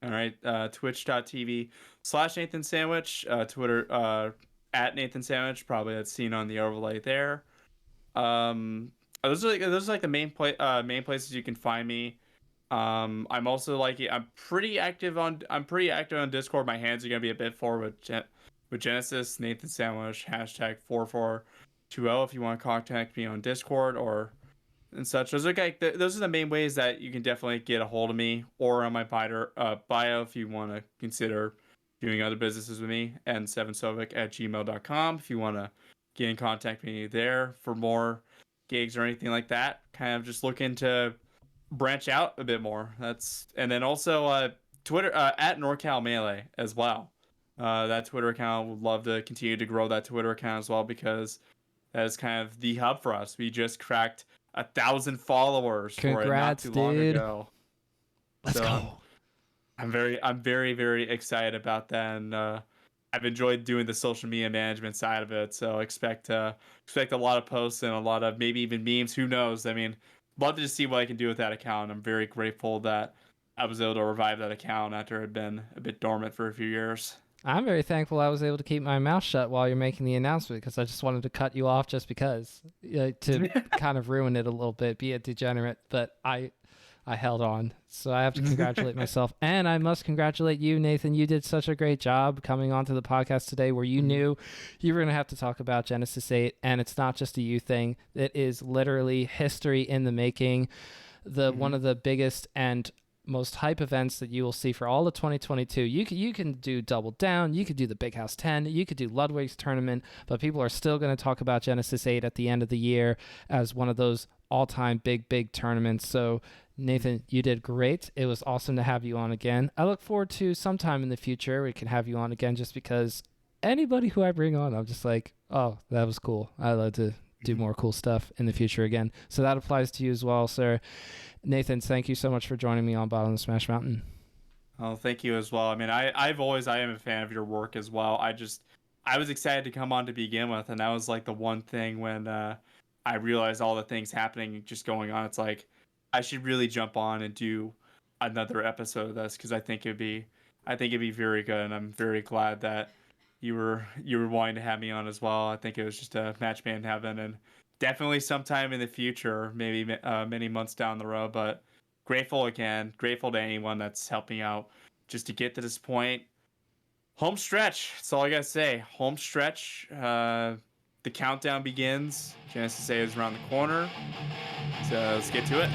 All right, twitch.tv/NathanSandwich, Twitter @NathanSandwich, probably that's seen on the overlay there. Those are like the main places you can find me. I'm also I'm pretty active on Discord. My hands are gonna be a bit full with Genesis, NathanSandwich, #4420 if you want to contact me on Discord and such. Those are the main ways that you can definitely get a hold of me, or on my bio if you want to consider doing other businesses with me, and 7sovic@gmail.com if you want to get in contact with me there for more gigs or anything like that. Kind of just looking to branch out a bit more. And then also Twitter @NorCal Melee as well. That Twitter account, would love to continue to grow that Twitter account as well, because that is kind of the hub for us. We just cracked 1,000 followers. Congrats, for it not too long ago. Let's go. I'm very, very excited about that, and I've enjoyed doing the social media management side of it. So expect a lot of posts and a lot of maybe even memes. Who knows? I mean, love to just see what I can do with that account. I'm very grateful that I was able to revive that account after it had been a bit dormant for a few years. I'm very thankful I was able to keep my mouth shut while you're making the announcement, because I just wanted to cut you off just because, to kind of ruin it a little bit, be a degenerate, but I held on. So I have to congratulate myself, and I must congratulate you, Nathan. You did such a great job coming onto the podcast today, where you knew you were going to have to talk about Genesis 8, and it's not just a you thing. It is literally history in the making. One of the biggest and most hype events that you will see for all of 2022. You can do Double Down, you could do the Big House 10, you could do Ludwig's tournament, but people are still going to talk about Genesis 8 at the end of the year as one of those all-time big tournaments. So Nathan, you did great. It was awesome to have you on again. I look forward to sometime in the future we can have you on again, just because anybody who I bring on, I'm just like, oh, that was cool. I love to do more cool stuff in the future again. So that applies to you as well, sir. Nathan, thank you so much for joining me on Bottom of Smash Mountain. Oh, thank you as well. I mean, I am a fan of your work as well. I was excited to come on to begin with, and that was like the one thing when I realized all the things happening just going on. It's like I should really jump on and do another episode of this because I think it'd be very good, and I'm very glad that you were wanting to have me on as well. I think it was just a match made in heaven, and definitely sometime in the future, maybe many months down the road, but grateful again, grateful to anyone that's helping out just to get to this point. Home stretch. That's all I gotta say. Home stretch. The countdown begins. Genesis A is around the corner. So let's get to it.